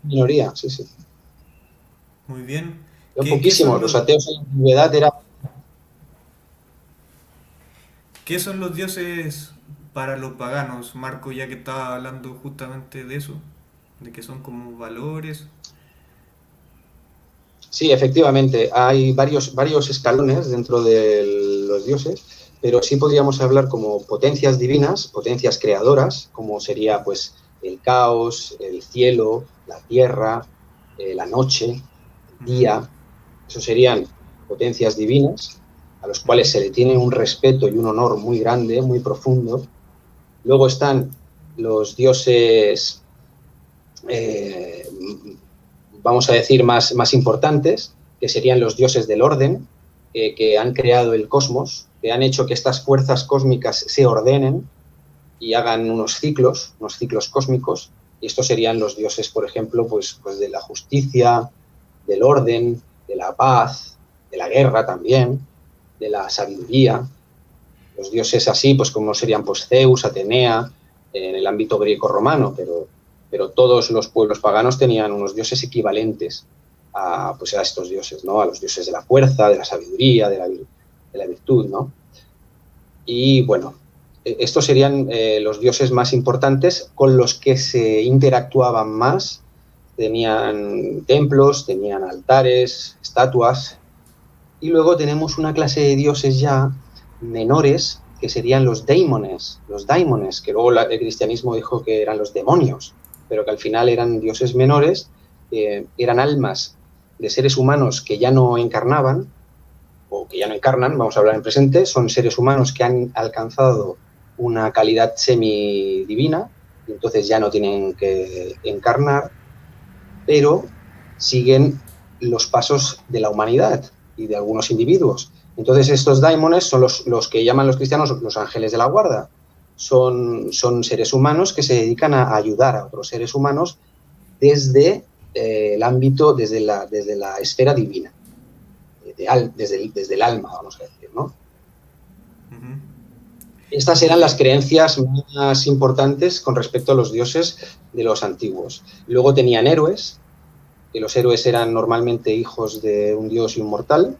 minoría, sí, sí. muy bien. Eran Qué son poquísimos. Los los, ateos en la antigüedad eran. qué son los dioses para los paganos, Marco, ya que estaba hablando justamente de eso, de que son como valores? Sí, efectivamente, hay varios escalones dentro de los dioses, pero sí podríamos hablar como potencias divinas, potencias creadoras, como sería pues el caos, el cielo, la tierra, la noche, el Ujú, día. Eso serían potencias divinas a los ujú. cuales se le tiene un respeto y un honor muy grande, muy profundo. Luego están los dioses, eh, vamos a decir, más importantes, que serían los dioses del orden, que han creado el cosmos, que han hecho que estas fuerzas cósmicas se ordenen y hagan unos ciclos cósmicos. Y estos serían los dioses, por ejemplo, pues de la justicia, del orden, de la paz, de la guerra también, de la sabiduría. Los dioses así, pues como serían pues Zeus, Atenea, en el ámbito griego-romano, pero todos los pueblos paganos tenían unos dioses equivalentes pues a estos dioses, ¿no? A los dioses de la fuerza, de la sabiduría, de la virtud, ¿no? Y bueno, estos serían los dioses más importantes con los que se interactuaban más. Tenían templos, tenían altares, estatuas, Y luego tenemos una clase de dioses ya menores, que serían los daimones, que luego el cristianismo dijo que eran los demonios, pero que al final eran dioses menores, eran almas de seres humanos que ya no encarnaban, o que ya no encarnan, vamos a hablar en presente, son seres humanos que han alcanzado una calidad semidivina, y entonces ya no tienen que encarnar, pero siguen los pasos de la humanidad y de algunos individuos. Entonces estos daimones son los que llaman los cristianos los ángeles de la guarda. Son seres humanos que se dedican a ayudar a otros seres humanos desde el ámbito, desde la esfera divina, desde el alma, vamos a decir, ¿no? Ujú. Estas eran las creencias más importantes con respecto a los dioses de los antiguos. Luego tenían héroes, que los héroes eran normalmente hijos de un dios inmortal,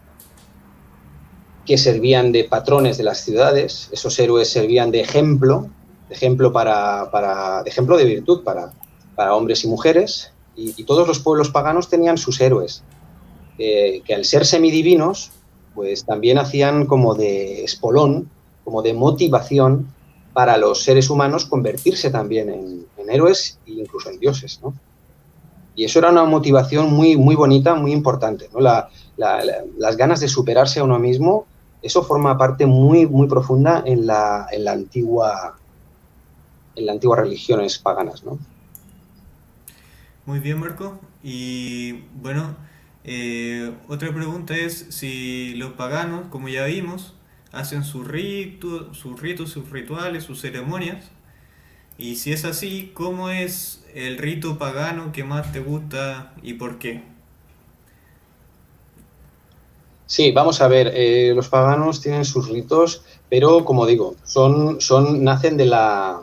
que servían de patrones de las ciudades. Esos héroes servían de ejemplo de ejemplo de virtud para hombres y mujeres, y todos los pueblos paganos tenían sus héroes, que al ser semidivinos, pues también hacían como de espolón, como de motivación para los seres humanos convertirse también en héroes e incluso en dioses, ¿no? Y eso era una motivación muy, muy bonita, muy importante, ¿no? Las ganas de superarse a uno mismo, eso forma parte muy, muy profunda en la antigua religiones paganas, ¿no? Muy bien, Marco. Y bueno, otra pregunta es si los paganos, como ya vimos, hacen sus ritos, sus rituales, sus ceremonias. Y si es así, ¿cómo es el rito pagano que más te gusta y por qué? Sí, vamos a ver, los paganos tienen sus ritos, pero como digo, nacen de las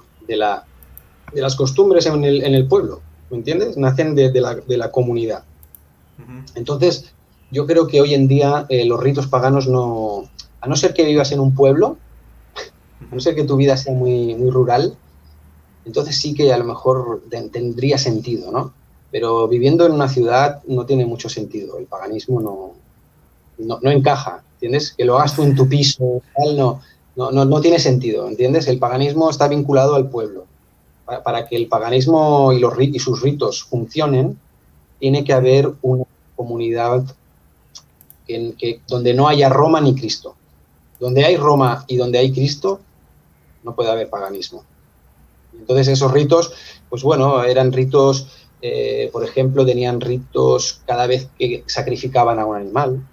costumbres en el pueblo, ¿me entiendes? Nacen de la comunidad. Ujú. Entonces, yo creo que hoy en día los ritos paganos no, a no ser que vivas en un pueblo, a no Ujú. ser que tu vida sea muy, muy rural, entonces sí que a lo mejor tendría sentido, ¿no? Pero viviendo en una ciudad no tiene mucho sentido, el paganismo no encaja, ¿entiendes? Que lo hagas tú en tu piso, tal, no tiene sentido, ¿entiendes? El paganismo está vinculado al pueblo. Para que el paganismo y sus ritos funcionen, tiene que Ujú. haber una comunidad donde no haya Roma ni Cristo. Donde hay Roma y donde hay Cristo, no puede haber paganismo. Entonces esos ritos, pues bueno, eran ritos, por ejemplo, tenían ritos cada vez que sacrificaban a un animal.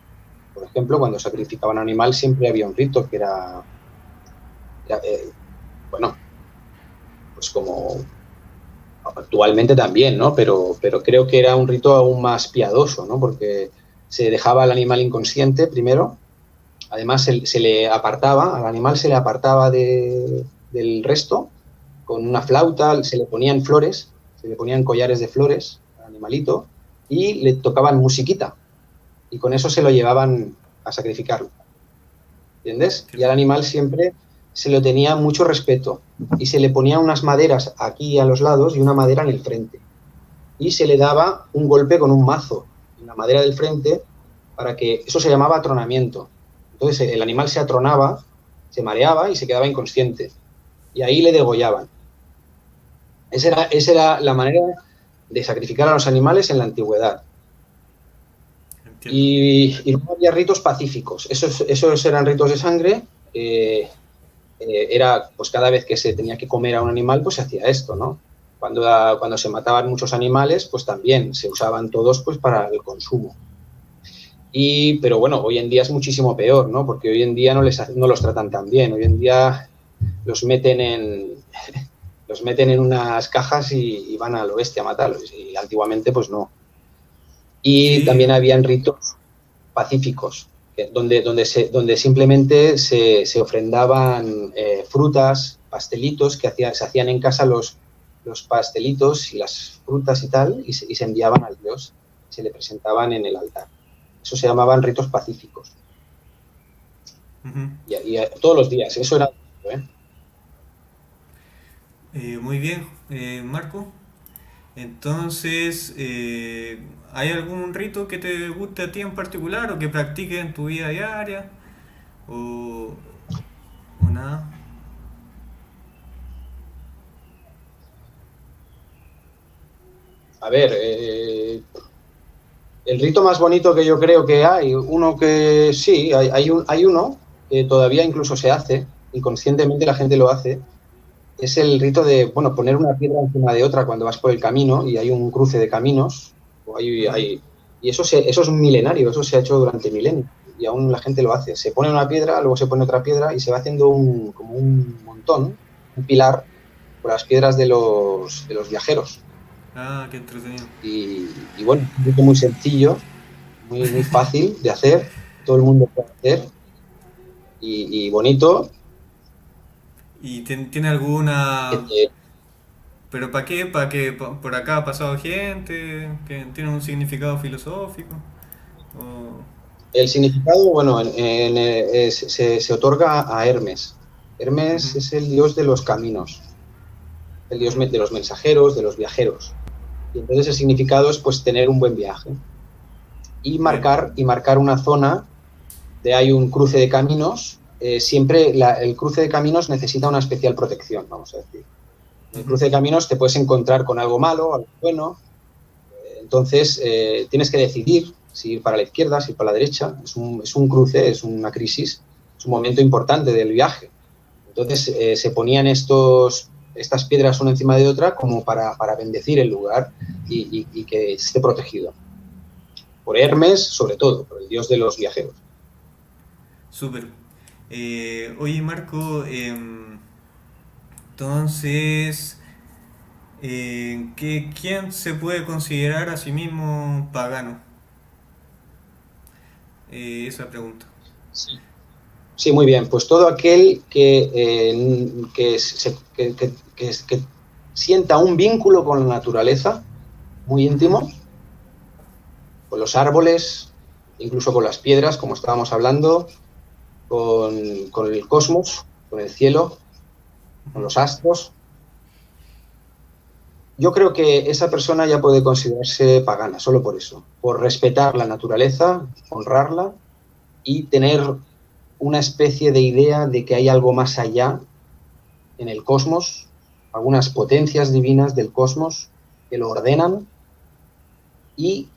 Por ejemplo, cuando sacrificaban a un animal siempre había un rito que era bueno, pues como actualmente también, ¿no? Pero creo que era un rito aún más piadoso, ¿no? Porque se dejaba al animal inconsciente primero. Además, se le apartaba, al animal se le apartaba del resto con una flauta, se le ponían flores, se le ponían collares de flores al animalito y le tocaban musiquita. Y con eso se lo llevaban a sacrificarlo. ¿Entiendes? Sí. Y al animal siempre se le tenía mucho respeto y se le ponían unas maderas aquí a los lados y una madera en el frente. Y se le daba un golpe con un mazo en la madera del frente para que eso se llamaba atronamiento. Entonces el animal se atronaba, se mareaba y se quedaba inconsciente. Y ahí le degollaban. Esa era la manera de sacrificar a los animales en la antigüedad. Entiendo. Y luego había ritos pacíficos. Esos eran ritos de sangre. Era, pues cada vez que se tenía que comer a un animal, pues se hacía esto, ¿no? Cuando se mataban muchos animales, pues también se usaban todos pues para el consumo. Pero bueno, hoy en día es muchísimo peor, ¿no? Porque hoy en día no los tratan tan bien. Hoy en día los meten en unas cajas y van al oeste a matarlos. Y antiguamente, pues no. Y Sí, también habían ritos pacíficos, donde simplemente se ofrendaban frutas, pastelitos, se hacían en casa los pastelitos y las frutas y tal, y se enviaban al dios, se le presentaban en el altar. Eso se llamaban ritos pacíficos. ujú. Y todos los días, eso era... ¿eh? Muy bien, Marco. Entonces, ¿hay algún rito que te guste a ti en particular o que practiques en tu vida diaria? ¿O, o nada? A ver, el rito más bonito que yo creo que hay, uno que sí, hay uno que todavía incluso se hace, inconscientemente la gente lo hace, es el rito de, bueno, poner una piedra encima de otra cuando vas por el camino y hay un cruce de caminos, Ujú. y eso es un milenario, eso se ha hecho durante milenios y aún la gente lo hace. Se pone una piedra, luego se pone otra piedra y se va haciendo como un montón, un pilar por las piedras de los viajeros. Ah, qué entretenido. Y bueno, es un rito muy sencillo, muy fácil de hacer, todo el mundo puede hacer y bonito. ¿Y tiene alguna... Eh, ¿Pero para qué? ¿Para que por acá ha pasado gente? ¿Que tiene un significado filosófico? O... El significado, bueno, se otorga a Hermes. Ujú. Hermes es el dios de los caminos, el dios Mm, de los mensajeros, de los viajeros. Y entonces el significado es pues tener un buen viaje bien. y marcar una zona de hay un cruce de caminos. Siempre el cruce de caminos necesita una especial protección, vamos a decir. En el Ujú. cruce de caminos te puedes encontrar con algo malo, algo bueno. Entonces tienes que decidir si ir para la izquierda, si ir para la derecha. Es un cruce, es una crisis, es un momento importante del viaje. Entonces se ponían estas piedras una encima de otra como para bendecir el lugar y que esté protegido. Por Hermes, sobre todo, por el dios de los viajeros. Súper. Oye, Marco, entonces, ¿quién se puede considerar a sí mismo pagano? Esa pregunta. Sí. Sí, muy bien. Pues todo aquel que sienta un vínculo con la naturaleza muy Ujú. íntimo, con los árboles, incluso con las piedras, como estábamos hablando, con el cosmos, con el cielo, con Ujú. los astros. Yo creo que esa persona ya puede considerarse pagana, solo por eso, por respetar la naturaleza, honrarla y tener una especie de idea de que hay algo más allá en el cosmos, algunas potencias divinas del cosmos que lo ordenan y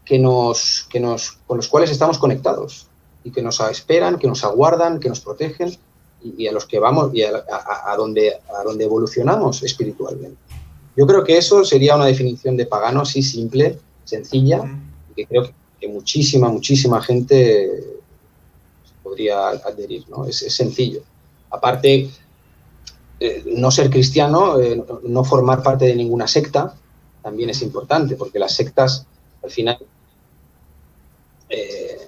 con los cuales estamos conectados y que nos esperan, que nos aguardan, que nos protegen y a los que vamos y a donde evolucionamos espiritualmente. Yo creo que eso sería una definición de pagano así simple, sencilla, Ujú. y que creo que muchísima gente podría adherir, ¿no? Es sencillo. Aparte, no ser cristiano, no formar parte de ninguna secta, también es Ujú. importante, porque las sectas, al final, eh,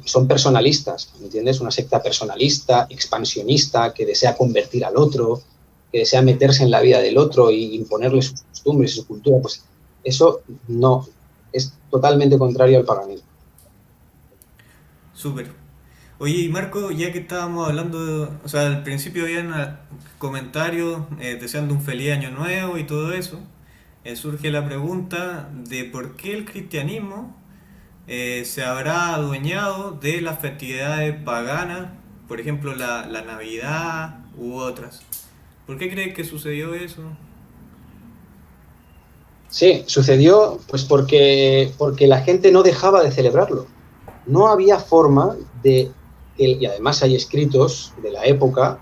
son personalistas, ¿me entiendes? Una secta personalista, expansionista, que desea convertir al otro, que desea Ujú. meterse en la vida del otro e imponerle sus costumbres y su cultura, pues eso no, es totalmente contrario al paganismo. Súper. Oye, y Marco, ya que estábamos hablando, o sea, al principio habían comentarios deseando un feliz año nuevo y todo eso, surge la pregunta de por qué el cristianismo se habrá adueñado de las festividades paganas, por ejemplo la Navidad u otras. ¿Por qué crees que sucedió eso? Sí, sucedió pues porque la gente no dejaba de celebrarlo. No había forma y además hay escritos de la época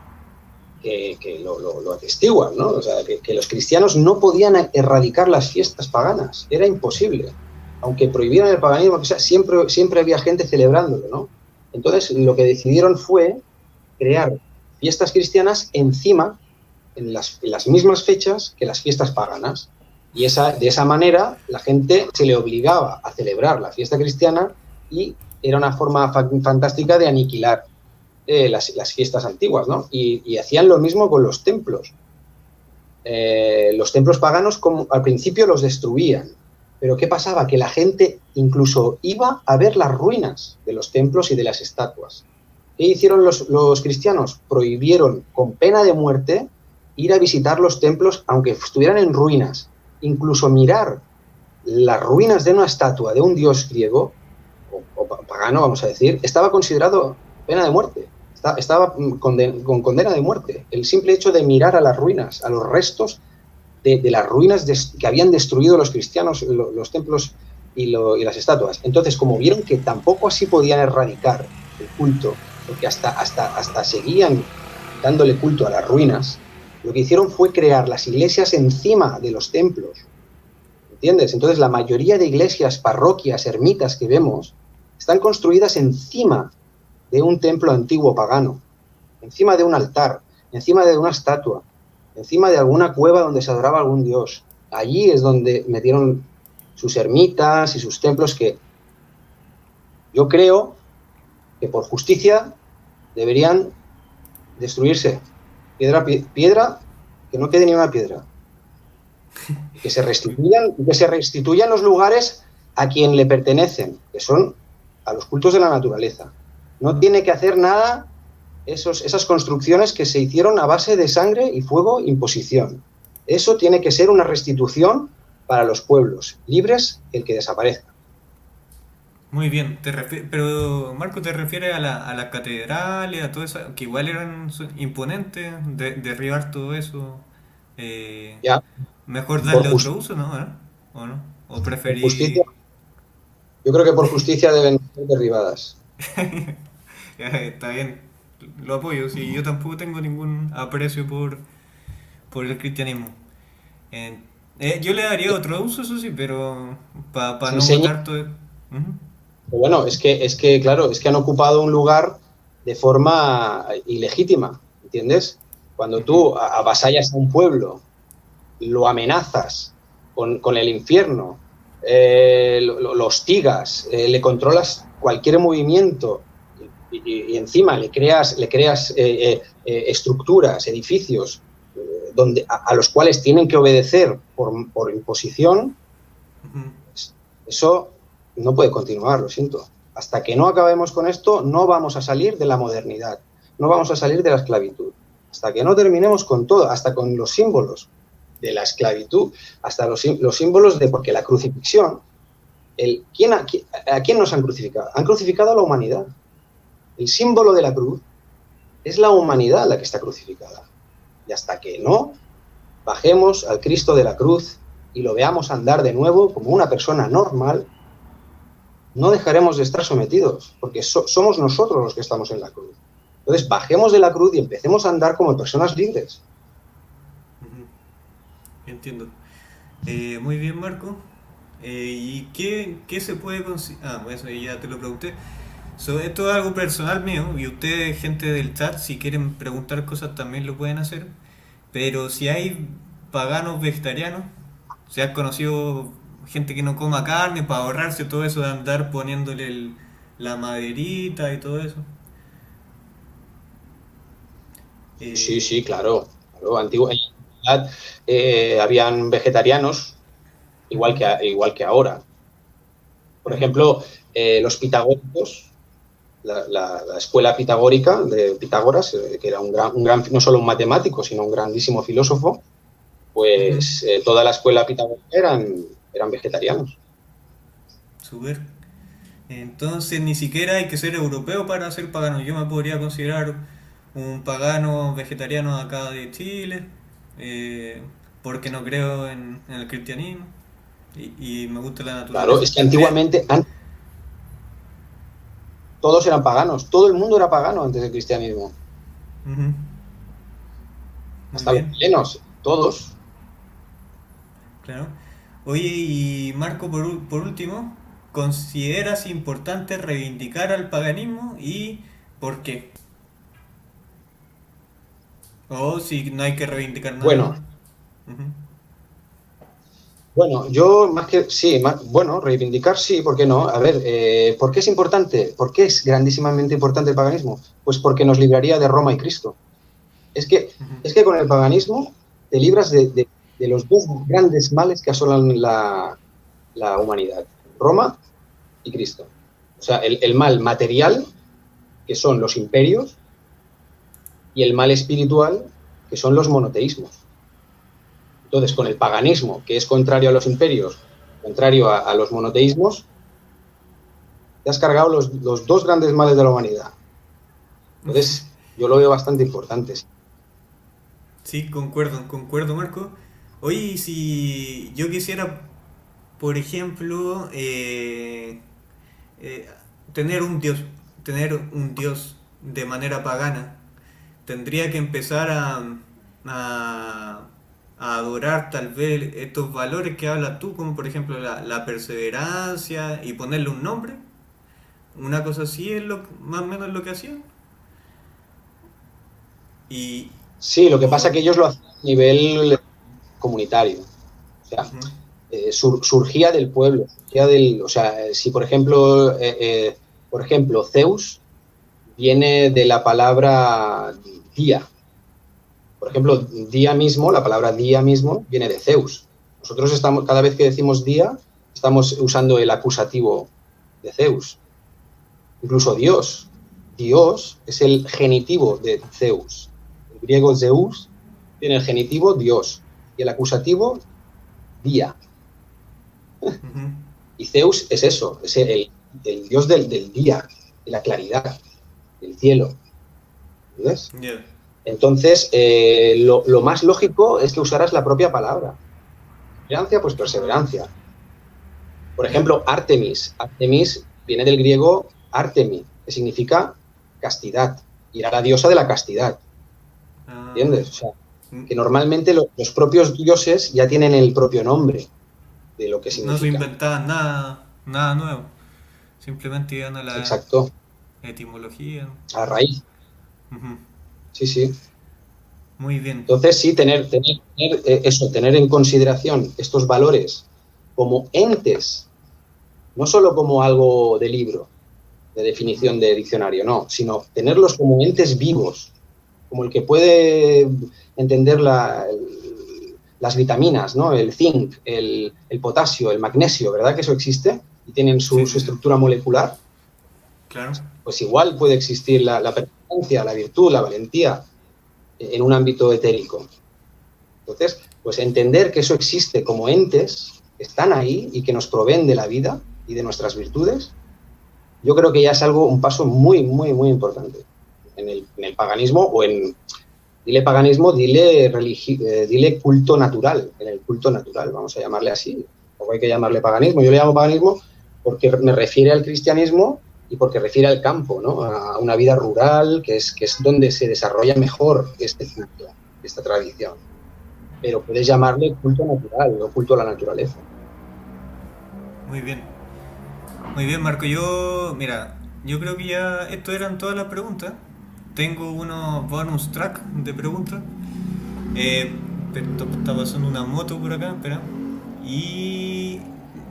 que lo atestiguan, ¿no? O sea, que los cristianos no podían erradicar las fiestas paganas, era imposible. Aunque prohibieran el paganismo, o sea, siempre había gente celebrándolo, ¿no? Entonces, lo que decidieron fue crear fiestas cristianas encima, en las mismas fechas que las fiestas paganas. De esa manera, la gente se le obligaba a celebrar la fiesta cristiana y era una forma fantástica de aniquilar las fiestas antiguas, ¿no? Y hacían lo mismo con los templos. Los templos paganos al principio los destruían, pero ¿qué pasaba? Que la gente incluso iba a ver las ruinas de los templos y de las estatuas. ¿Qué hicieron los cristianos? Prohibieron con pena de muerte ir a visitar los templos aunque estuvieran en ruinas. incluso mirar las ruinas de una estatua de un dios griego, o pagano, vamos a decir, estaba considerado pena de muerte, estaba con condena de muerte. El simple hecho de mirar a las ruinas, a los restos de las ruinas que habían destruido los cristianos, los templos y las estatuas. Entonces, como vieron que tampoco así podían erradicar el culto, porque hasta seguían dándole culto a las ruinas, lo que hicieron fue crear las iglesias encima de los templos. ¿Entiendes? Entonces, la mayoría de iglesias, parroquias, ermitas que vemos, están construidas encima de un templo antiguo pagano, encima de un altar, encima de una estatua, encima de alguna cueva donde se adoraba algún dios. Allí es donde metieron sus ermitas y sus templos, que yo creo que por justicia deberían destruirse. Piedra, que no quede ni una piedra. Que se restituyan los lugares a quien le pertenecen, que son a los cultos de la naturaleza. No tiene que hacer nada esas construcciones que se hicieron a base de sangre y fuego, imposición. Eso tiene que ser una restitución para los pueblos libres, el que desaparezca. Muy bien, pero Marco, ¿te refieres a las catedrales, a todo eso, que igual eran imponentes, derribar todo eso? Ya, Mejor por, darle otro uso, ¿no? ¿O no? ¿O por justicia, preferí...? yo creo que por justicia deben ser derribadas. Ya, está bien, lo apoyo, sí, yo tampoco tengo ningún aprecio por el cristianismo. Eh, yo le daría otro uso, eso sí, pero para Se no enseña, botar todo... Ujú. bueno, claro, es que han ocupado un lugar de forma ilegítima, ¿entiendes? Cuando tú avasallas a un pueblo, lo amenazas con el infierno, lo hostigas, le controlas cualquier movimiento y encima le creas estructuras, edificios a los cuales tienen que obedecer por imposición, Ujú. eso no puede continuar, lo siento. Hasta que no acabemos con esto, no vamos a salir de la modernidad, no vamos a salir de la esclavitud. Hasta que no terminemos con todo, hasta con los símbolos de la esclavitud, hasta los símbolos de... Porque la crucifixión, ¿a quién nos han crucificado? Han crucificado a la humanidad. El símbolo de la cruz es la humanidad la que está crucificada. Y hasta que no bajemos al Cristo de la cruz y lo veamos andar de nuevo como una persona normal, no dejaremos de estar sometidos, porque somos nosotros los que estamos en la cruz. Entonces, bajemos de la cruz y empecemos a andar como personas libres. Ujú. Entiendo. Muy bien, Marco. ¿Y qué se puede conseguir? Ah, bueno, eso ya te lo pregunté. Esto es algo personal mío y ustedes, gente del chat, si quieren preguntar cosas también lo pueden hacer. Pero si hay paganos vegetarianos, si has conocido gente que no coma carne para ahorrarse todo eso de andar poniéndole la maderita y todo eso. Sí, Eh, sí, claro. Antiguo, en la antigüedad habían vegetarianos, Ujú, igual que ahora. Por ujú, ejemplo, los pitagóricos, la escuela pitagórica de Pitágoras, que era un gran, no solo un matemático, sino un grandísimo filósofo, ujú. pues toda la escuela pitagórica eran vegetarianos. Súper. Entonces ni siquiera hay que ser europeo para ser pagano. Yo me podría considerar un pagano vegetariano acá de Chile, eh, porque no creo en el cristianismo y me gusta la Claro, naturaleza. es que antiguamente todos eran paganos, todo el mundo era pagano antes del cristianismo, Ujú. Muy hasta los bien, chilenos, todos. claro. Oye, y Marco, por último, ¿consideras importante reivindicar al paganismo y por qué? O si no hay que reivindicar Bueno, nada. Ujú, Bueno, yo más que, sí, bueno, reivindicar sí, ¿por qué no? A ver, ¿por qué es importante? ¿Por qué es grandísimamente importante el paganismo? Pues porque nos libraría de Roma y Cristo. Es que, ujú, es que con el paganismo te libras de los dos grandes males que asolan la humanidad, Roma y Cristo. O sea, el mal material, que son los imperios, y el mal espiritual, que son los monoteísmos. Entonces, con el paganismo, que es contrario a los imperios, contrario a los monoteísmos, te has cargado los dos grandes males de la humanidad. Entonces, yo lo veo bastante importante. Sí, concuerdo, Marco. Oye, y si yo quisiera, por ejemplo, eh, tener un dios, tener un dios de manera pagana, tendría que empezar a, a adorar tal vez estos valores que hablas tú, como por ejemplo la perseverancia y ponerle un nombre. Una cosa así es más o menos lo que hacían. Y, Sí, lo que pasa es o, que ellos lo hacen a nivel comunitario. O sea, ujú, surgía del pueblo, o sea, si por ejemplo, Zeus viene de la palabra día. Por ejemplo, día mismo, la palabra día mismo viene de Zeus. Nosotros estamos, cada vez que decimos día, estamos usando el acusativo de Zeus. Incluso Dios. Dios es el genitivo de Zeus. El griego Zeus tiene el genitivo Dios y el acusativo día. ujú, Y Zeus es eso, es el dios del día, de la claridad, del cielo. ¿Ves? ya, Entonces, lo más lógico es que usaras la propia palabra. Perseverancia, pues perseverancia. Por ya, ejemplo, Artemis. Artemis viene del griego Artemi, que significa castidad. Y era la diosa de la castidad. ah, ¿Entiendes? O sea, mm, que normalmente los propios dioses ya tienen el propio nombre de lo que no se significan. inventaban nada nuevo, simplemente iban a la Exacto. etimología. A la raíz. Ujú, Sí, sí. muy bien. Entonces, sí, tener en consideración estos valores como entes, no solo como algo de libro, de Ujú, definición de diccionario, no, sino tenerlos como entes vivos, como el que puede entender las vitaminas, ¿no? El zinc, el potasio, el magnesio, ¿verdad que eso existe? Y tienen sí, su sí, sí, estructura molecular. claro. Pues igual puede existir la perseverancia, la virtud, la valentía en un ámbito etérico. Entonces, pues entender que eso existe como entes que están ahí y que nos proveen de la vida y de nuestras virtudes, yo creo que ya es algo, un paso muy, muy, muy importante en el paganismo o en, dile paganismo, dile culto natural, en el culto natural, vamos a llamarle así. O hay que llamarle paganismo. Yo le llamo paganismo porque me refiere al cristianismo y porque refiere al campo, ¿no? A una vida rural, que es donde se desarrolla mejor este culto, esta tradición. Pero puedes llamarle culto natural o culto a la naturaleza. Muy bien. Muy bien, Marco. Mira, yo creo que ya esto eran todas las preguntas. Tengo unos bonus track de preguntas. Eh, está pasando una moto por acá, espera. Y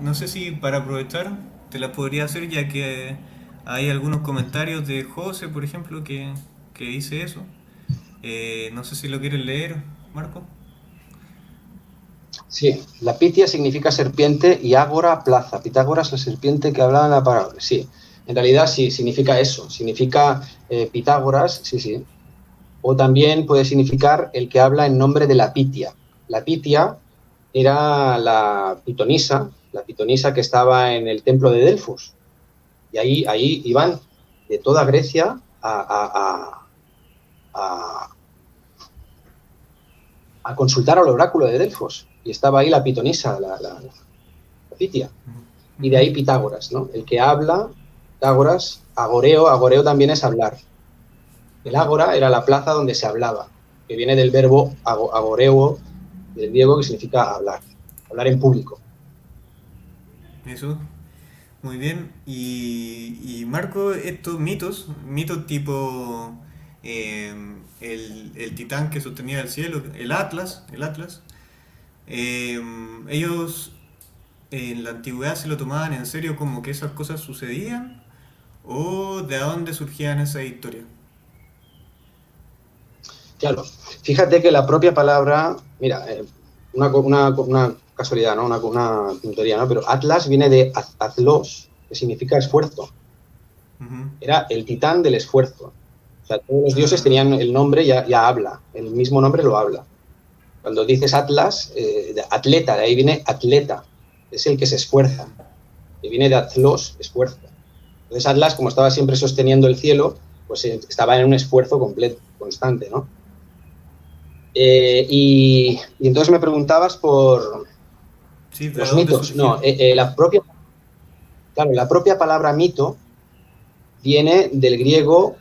no sé si para aprovechar te las podría hacer ya que hay algunos comentarios de José, por ejemplo, que dice eso. No sé si lo quieres leer, Marco. Sí, la pitia significa serpiente y ágora plaza. Pitágoras, la serpiente que hablaba en la palabra. Sí, en realidad sí, significa eso. Significa Pitágoras, sí, sí. O también puede significar el que habla en nombre de la pitia. La pitia era la pitonisa que estaba en el templo de Delfos. Y ahí iban de toda Grecia a, a consultar al oráculo de Delfos. Y estaba ahí la pitonisa, la pitia. Y de Ujú. ahí Pitágoras, ¿no? El que habla, Pitágoras, agoreo también es hablar. El ágora era la plaza donde se hablaba, que viene del verbo agoreo, del griego, que significa hablar en público. Eso, muy bien. Y Marco, estos mitos tipo el titán que sostenía el cielo, el Atlas, ellos en la antigüedad se lo tomaban en serio como que esas cosas sucedían o de dónde surgían esas historias. Claro, fíjate que la propia palabra, mira, una casualidad, ¿no? Una tontería, ¿no? Pero Atlas viene de azlos, que significa esfuerzo. Ujú. Era el titán del esfuerzo. O sea, todos los dioses Ah, tenían el nombre, ya habla, el mismo nombre lo habla. Cuando dices Atlas, atleta, de ahí viene atleta, es el que se esfuerza, y viene de Atlos, esfuerzo. Entonces Atlas, como estaba siempre sosteniendo el cielo, pues estaba en un esfuerzo completo, constante, ¿no? Y entonces me preguntabas por Sí, ¿de los dónde mitos. No, surgieron? la propia palabra mito viene del griego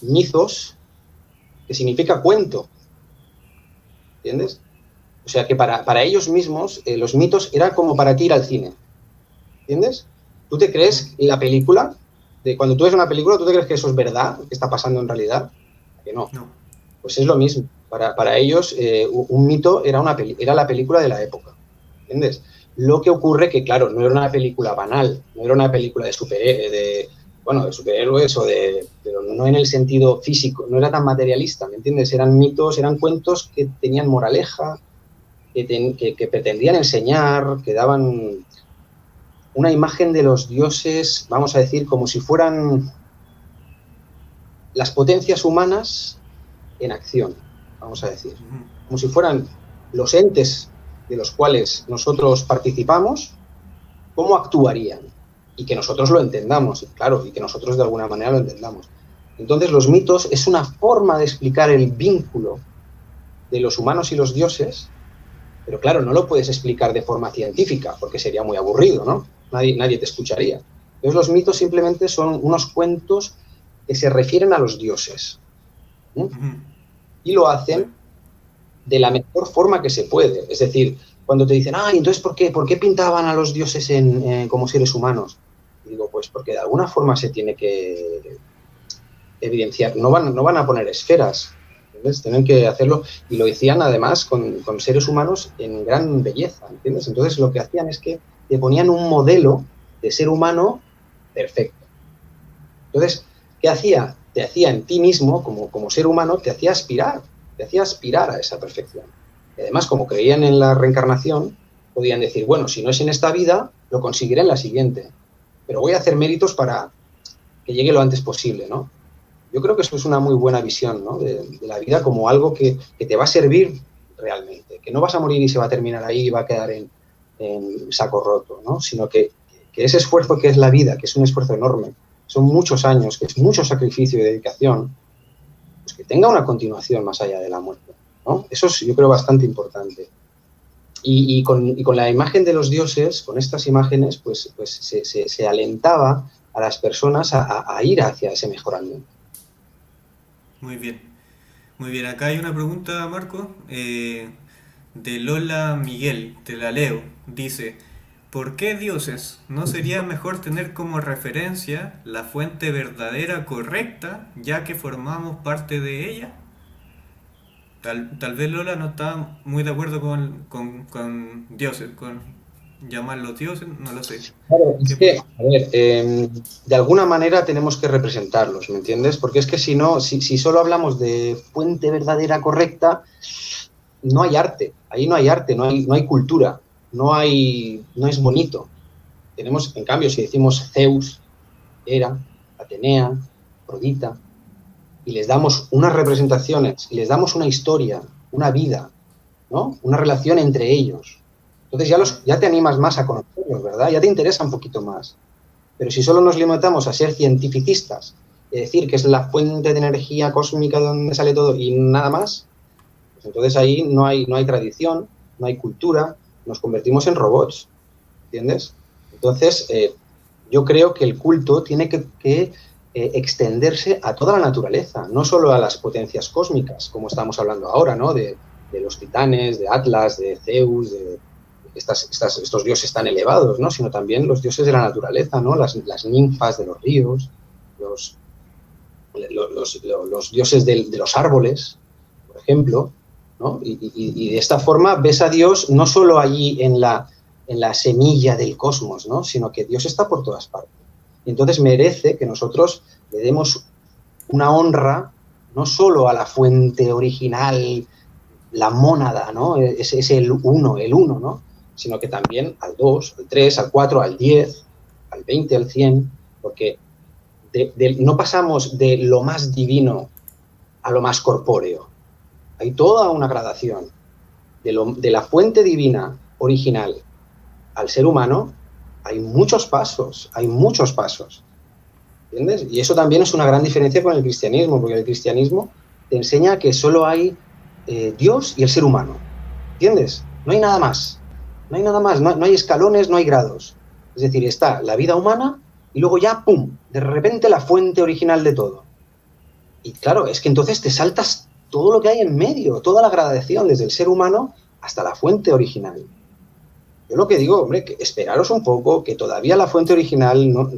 mythos, que significa cuento, ¿entiendes? O sea que para ellos mismos los mitos eran como para ti ir al cine, ¿entiendes? ¿Tú te crees la película? Cuando tú ves una película, ¿tú te crees que eso es verdad, que está pasando en realidad? Que no. No. Pues es lo mismo. Para ellos un mito era la película de la época, ¿entiendes? Lo que ocurre que, claro, no era una película banal, no era una película de superhéroes pero no en el sentido físico, no era tan materialista, ¿me entiendes? Eran mitos, eran cuentos que tenían moraleja, que pretendían enseñar, que daban una imagen de los dioses, vamos a decir, como si fueran las potencias humanas en acción, vamos a decir. Como si fueran los entes de los cuales nosotros participamos, cómo actuarían y que nosotros lo entendamos, claro, y que nosotros de alguna manera lo entendamos. Entonces los mitos es una forma de explicar el vínculo de los humanos y los dioses, pero claro, no lo puedes explicar de forma científica porque sería muy aburrido, ¿no? Nadie te escucharía. Entonces los mitos simplemente son unos cuentos que se refieren a los dioses, ¿no? Y lo hacen de la mejor forma que se puede. Es decir, cuando te dicen, entonces ¿por qué pintaban a los dioses como seres humanos? Y digo, pues porque de alguna forma se tiene que evidenciar. No van a poner esferas, ¿entiendes? Tienen que hacerlo, y lo decían además con seres humanos en gran belleza, ¿entiendes? Entonces lo que hacían es que te ponían un modelo de ser humano perfecto. Entonces, ¿qué hacía? Te hacía en ti mismo, como ser humano, te hacía aspirar a esa perfección. Y además, como creían en la reencarnación, podían decir, bueno, si no es en esta vida, lo conseguiré en la siguiente, pero voy a hacer méritos para que llegue lo antes posible, ¿no? Yo creo que eso es una muy buena visión, ¿no? de la vida como algo que te va a servir realmente, que no vas a morir y se va a terminar ahí y va a quedar en saco roto, ¿no? Sino que ese esfuerzo que es la vida, que es un esfuerzo enorme, son muchos años, que es mucho sacrificio y dedicación, pues que tenga una continuación más allá de la muerte, ¿no? Eso es, yo creo, bastante importante. Y con la imagen de los dioses, con estas imágenes, pues se alentaba a las personas a ir hacia ese mejoramiento. Muy bien. Muy bien, acá hay una pregunta, Marco, de Lola Miguel, te la leo. Dice, ¿por qué dioses? ¿No sería mejor tener como referencia la fuente verdadera correcta, ya que formamos parte de ella? Tal vez Lola no está muy de acuerdo con dioses, con llamarlos dioses, no lo sé. Claro, es ¿Qué que, puede? a ver, de alguna manera tenemos que representarlos, ¿me entiendes? Porque es que si no, si solo hablamos de fuente verdadera correcta, no hay arte, ahí no hay arte, no hay cultura, no es bonito. Tenemos, en cambio, si decimos Zeus, Hera, Atenea, Afrodita, y les damos unas representaciones, y les damos una historia, una vida, ¿no? Una relación entre ellos. Entonces ya te animas más a conocerlos, ¿verdad? Ya te interesa un poquito más. Pero si solo nos limitamos a ser cientificistas, es decir, que es la fuente de energía cósmica de donde sale todo y nada más, pues entonces ahí no hay tradición, no hay cultura, nos convertimos en robots, ¿entiendes? Entonces, yo creo que el culto tiene que extenderse a toda la naturaleza, no solo a las potencias cósmicas, como estamos hablando ahora, ¿no? De los titanes, de Atlas, de Zeus, de estos dioses tan elevados, ¿no? Sino también los dioses de la naturaleza, ¿no? Las ninfas de los ríos, los dioses de los árboles, por ejemplo, ¿no? Y de esta forma ves a Dios no solo allí en la semilla del cosmos, ¿no? Sino que Dios está por todas partes. Y entonces merece que nosotros le demos una honra no solo a la fuente original, la mónada, ¿no? Es el uno, ¿no? Sino que también al 2, al 3, al 4, al 10, al 20, al 100, porque no pasamos de lo más divino a lo más corpóreo, Hay toda una gradación de la fuente divina original al ser humano. Hay muchos pasos, hay muchos pasos. ¿Entiendes? Y eso también es una gran diferencia con el cristianismo, porque el cristianismo te enseña que solo hay Dios y el ser humano. ¿Entiendes? No hay nada más. No hay nada más. No hay escalones, no hay grados. Es decir, está la vida humana y luego ya, ¡pum!, de repente la fuente original de todo. Y claro, es que entonces te saltas todo lo que hay en medio, toda la gradación, desde el ser humano hasta la fuente original. Yo lo que digo, hombre, que esperaros un poco, que todavía la fuente original, no,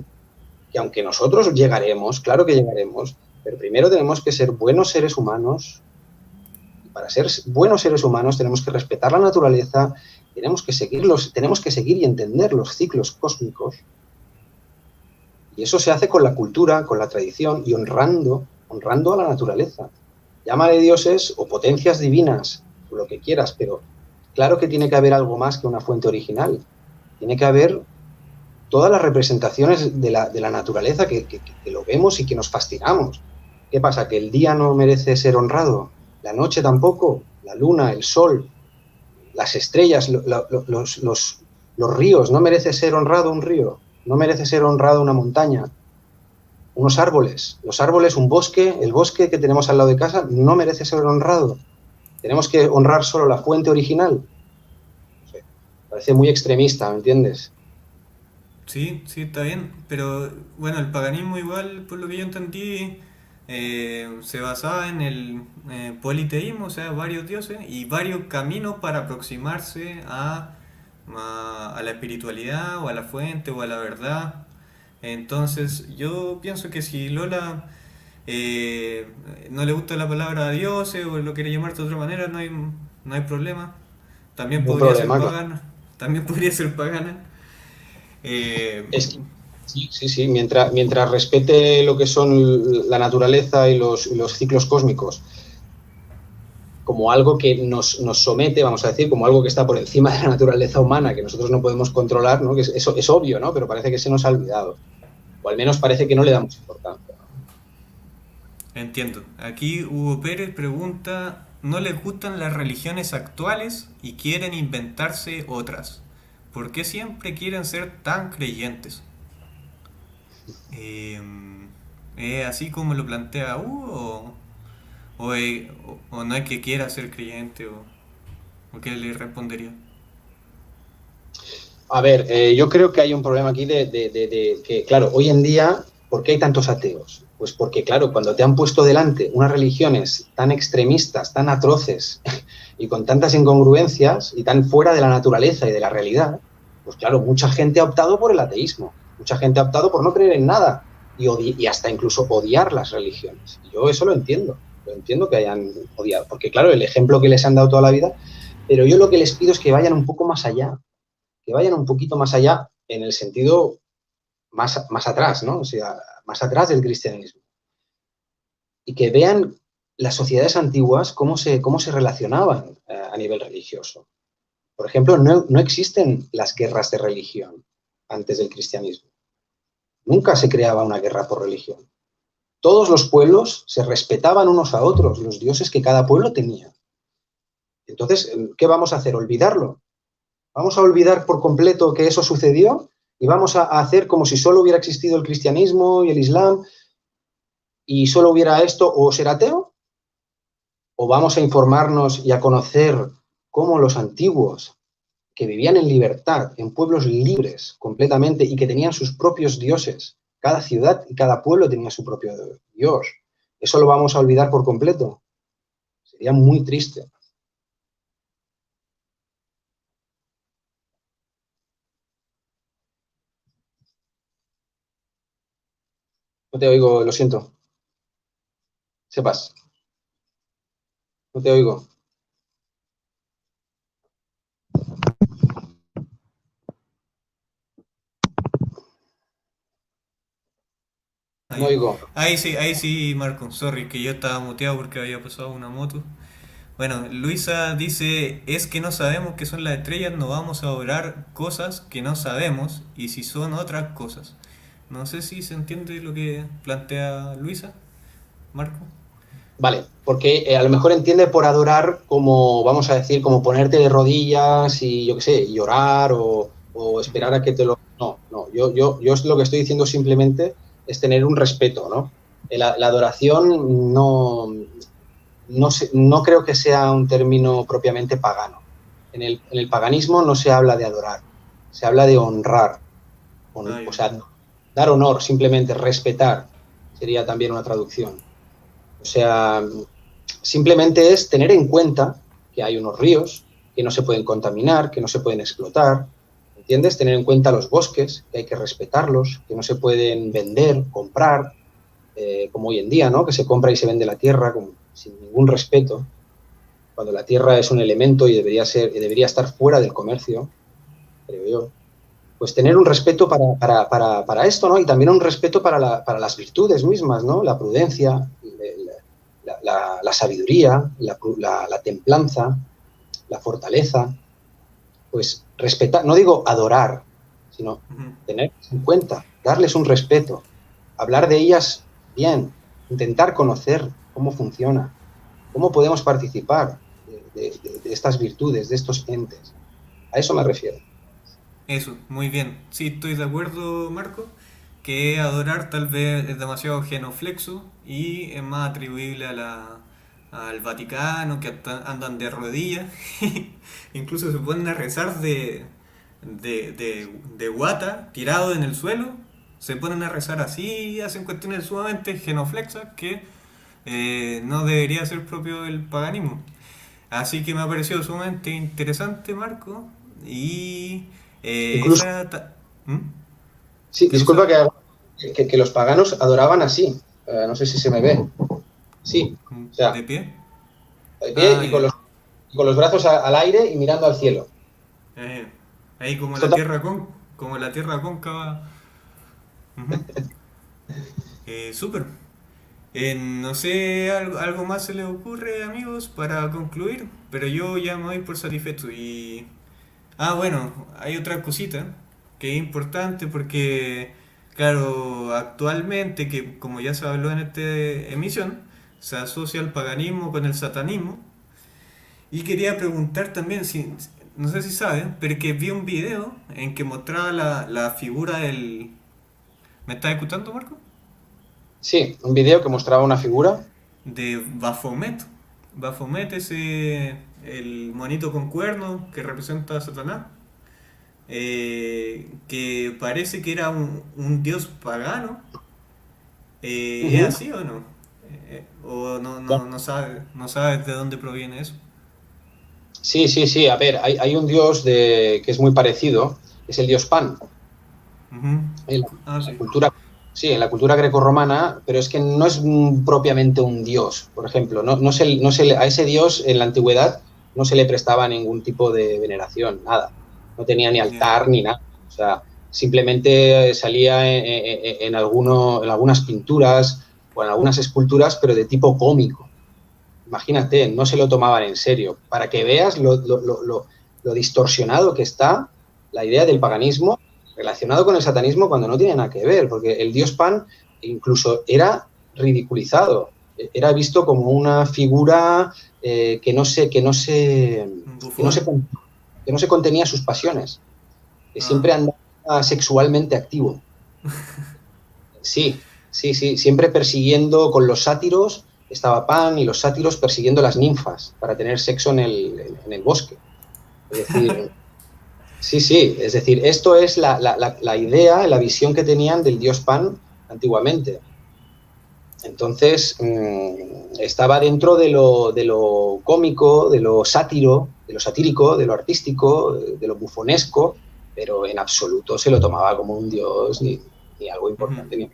que aunque nosotros llegaremos, claro que llegaremos, pero primero tenemos que ser buenos seres humanos. Y para ser buenos seres humanos tenemos que respetar la naturaleza, tenemos que seguir y entender los ciclos cósmicos. Y eso se hace con la cultura, con la tradición y honrando a la naturaleza. Llámale dioses o potencias divinas, o lo que quieras, pero claro que tiene que haber algo más que una fuente original. Tiene que haber todas las representaciones de la naturaleza que lo vemos y que nos fascinamos. ¿Qué pasa? ¿Que el día no merece ser honrado? ¿La noche tampoco? ¿La luna, el sol, las estrellas, los ríos? ¿No merece ser honrado un río? ¿No merece ser honrado una montaña? Unos árboles. Los árboles, un bosque, el bosque que tenemos al lado de casa, no merece ser honrado. Tenemos que honrar solo la fuente original. No sé, parece muy extremista, ¿me entiendes? Sí, sí, está bien, pero bueno, el paganismo igual, por lo que yo entendí, se basaba en el politeísmo, o sea, varios dioses y varios caminos para aproximarse a la espiritualidad o a la fuente o a la verdad. Entonces, yo pienso que si Lola eh, no le gusta la palabra dioses o lo quiere llamar de otra manera, no hay problema. También Ningún podría ser problema, claro. pagana, también podría ser pagana. Eh, Es que, sí, sí, sí, mientras respete lo que son la naturaleza y los ciclos cósmicos como algo que nos somete, vamos a decir, como algo que está por encima de la naturaleza humana, que nosotros no podemos controlar, ¿no? Que eso es obvio, ¿no? Pero parece que se nos ha olvidado, o al menos parece que no le damos importancia, ¿no? Entiendo. Aquí Hugo Pérez pregunta, ¿no les gustan las religiones actuales y quieren inventarse otras? ¿Por qué siempre quieren ser tan creyentes? Eh, ¿Es así como lo plantea Hugo o no es que quiera ser creyente o qué le respondería? A ver, yo creo que hay un problema aquí de que, claro, hoy en día, ¿por qué hay tantos ateos? Pues porque, claro, cuando te han puesto delante unas religiones tan extremistas, tan atroces y con tantas incongruencias y tan fuera de la naturaleza y de la realidad, pues claro, mucha gente ha optado por el ateísmo, mucha gente ha optado por no creer en nada y hasta incluso odiar las religiones. Y yo eso lo entiendo que hayan odiado, porque claro, el ejemplo que les han dado toda la vida, pero yo lo que les pido es que vayan un poco más allá, que vayan un poquito más allá en el sentido más atrás, ¿no? O sea, más atrás del cristianismo. Y que vean las sociedades antiguas cómo se relacionaban a nivel religioso. Por ejemplo, no existen las guerras de religión antes del cristianismo. Nunca se creaba una guerra por religión. Todos los pueblos se respetaban unos a otros, los dioses que cada pueblo tenía. Entonces, ¿qué vamos a hacer? ¿Olvidarlo? Vamos a olvidar por completo que eso sucedió y vamos a hacer como si solo hubiera existido el cristianismo y el islam y solo hubiera esto, o ser ateo, o vamos a informarnos y a conocer cómo los antiguos que vivían en libertad, en pueblos libres completamente y que tenían sus propios dioses, cada ciudad y cada pueblo tenía su propio dios. ¿Eso lo vamos a olvidar por completo? Sería muy triste. No te oigo, lo siento. Sepas, no te oigo. No Ahí, oigo. ahí sí, Marco, sorry, que yo estaba muteado porque había pasado una moto. Bueno, Luisa dice, es que no sabemos qué son las estrellas, no vamos a orar cosas que no sabemos y si son otras cosas. No sé si se entiende lo que plantea Luisa, Marco. Vale, porque a lo mejor entiende por adorar como, vamos a decir, como ponerte de rodillas y yo qué sé, y llorar o Ujú. esperar a que te lo... No, no, yo lo que estoy diciendo simplemente es tener un respeto, ¿no? La adoración no creo que sea un término propiamente pagano. En el paganismo no se habla de adorar, se habla de honrar, Ah, o ya. sea, dar honor, simplemente respetar, sería también una traducción. O sea, simplemente es tener en cuenta que hay unos ríos que no se pueden contaminar, que no se pueden explotar, ¿entiendes? Tener en cuenta los bosques, que hay que respetarlos, que no se pueden vender, comprar, como hoy en día, ¿no? Que se compra y se vende la tierra sin ningún respeto, cuando la tierra es un elemento y debería estar fuera del comercio, creo yo. Pues tener un respeto para esto, ¿no? Y también un respeto para las virtudes mismas, ¿no? La prudencia, la sabiduría, la templanza, la fortaleza. Pues respetar, no digo adorar, sino Ujú. tener en cuenta, darles un respeto, hablar de ellas bien, intentar conocer cómo funciona, cómo podemos participar de estas virtudes, de estos entes. A eso me refiero. Eso, muy bien. Sí, estoy de acuerdo, Marco, que adorar tal vez es demasiado genuflexo y es más atribuible al Vaticano, que andan de rodillas, incluso se ponen a rezar de guata, tirado en el suelo, se ponen a rezar así y hacen cuestiones sumamente genuflexas que no debería ser propio del paganismo. Así que me ha parecido sumamente interesante, Marco. Y Incluso, esa... ¿Mm? sí, ¿Qué disculpa cosa? que los paganos adoraban así. No sé si se me ve. Sí, o ¿De sea, pie? de pie Ah, y ya. con los brazos al aire y mirando al cielo. Eh, ahí como la Esto tierra como la tierra cóncava. Ujú. Súper. No sé, algo más se les ocurre, amigos, para concluir, pero yo ya me doy por satisfecho. Ah, bueno, hay otra cosita que es importante porque, claro, actualmente, que como ya se habló en esta emisión, se asocia el paganismo con el satanismo. Y quería preguntar también, si, no sé si saben, pero que vi un video en que mostraba la figura del... ¿Me estás escuchando, Marco? sí, un video que mostraba una figura. De Baphomet. Baphomet es el monito con cuernos que representa a Satanás. Que parece que era un dios pagano. ¿Es Ujú. así o no? ¿O no sabes de dónde proviene eso? Sí, sí, sí. A ver, hay un dios que es muy parecido, es el dios Pan. Ujú. En la, Ah, la sí. cultura, sí, en la cultura grecorromana, pero es que no es propiamente un dios. Por ejemplo, a ese dios en la antigüedad no se le prestaba ningún tipo de veneración, nada. No tenía ni Ya. altar ni nada. O sea, simplemente salía en algunas pinturas o en algunas esculturas, pero de tipo cómico. Imagínate, no se lo tomaban en serio. Para que veas lo distorsionado que está la idea del paganismo relacionado con el satanismo cuando no tiene nada que ver, porque el dios Pan incluso era ridiculizado, era visto como una figura Un que no bufón. se, que no se contenía sus pasiones, que Ah. siempre andaba sexualmente activo. Sí, sí, sí, siempre persiguiendo con los sátiros, estaba Pan y los sátiros persiguiendo las ninfas para tener sexo en el bosque. Es decir, sí, sí, es decir, esto es la idea, la visión que tenían del dios Pan antiguamente. Entonces, estaba dentro de lo cómico, de lo sátiro, de lo satírico, de lo artístico, de lo bufonesco, pero en absoluto se lo tomaba como un dios ni algo Ujú. importante.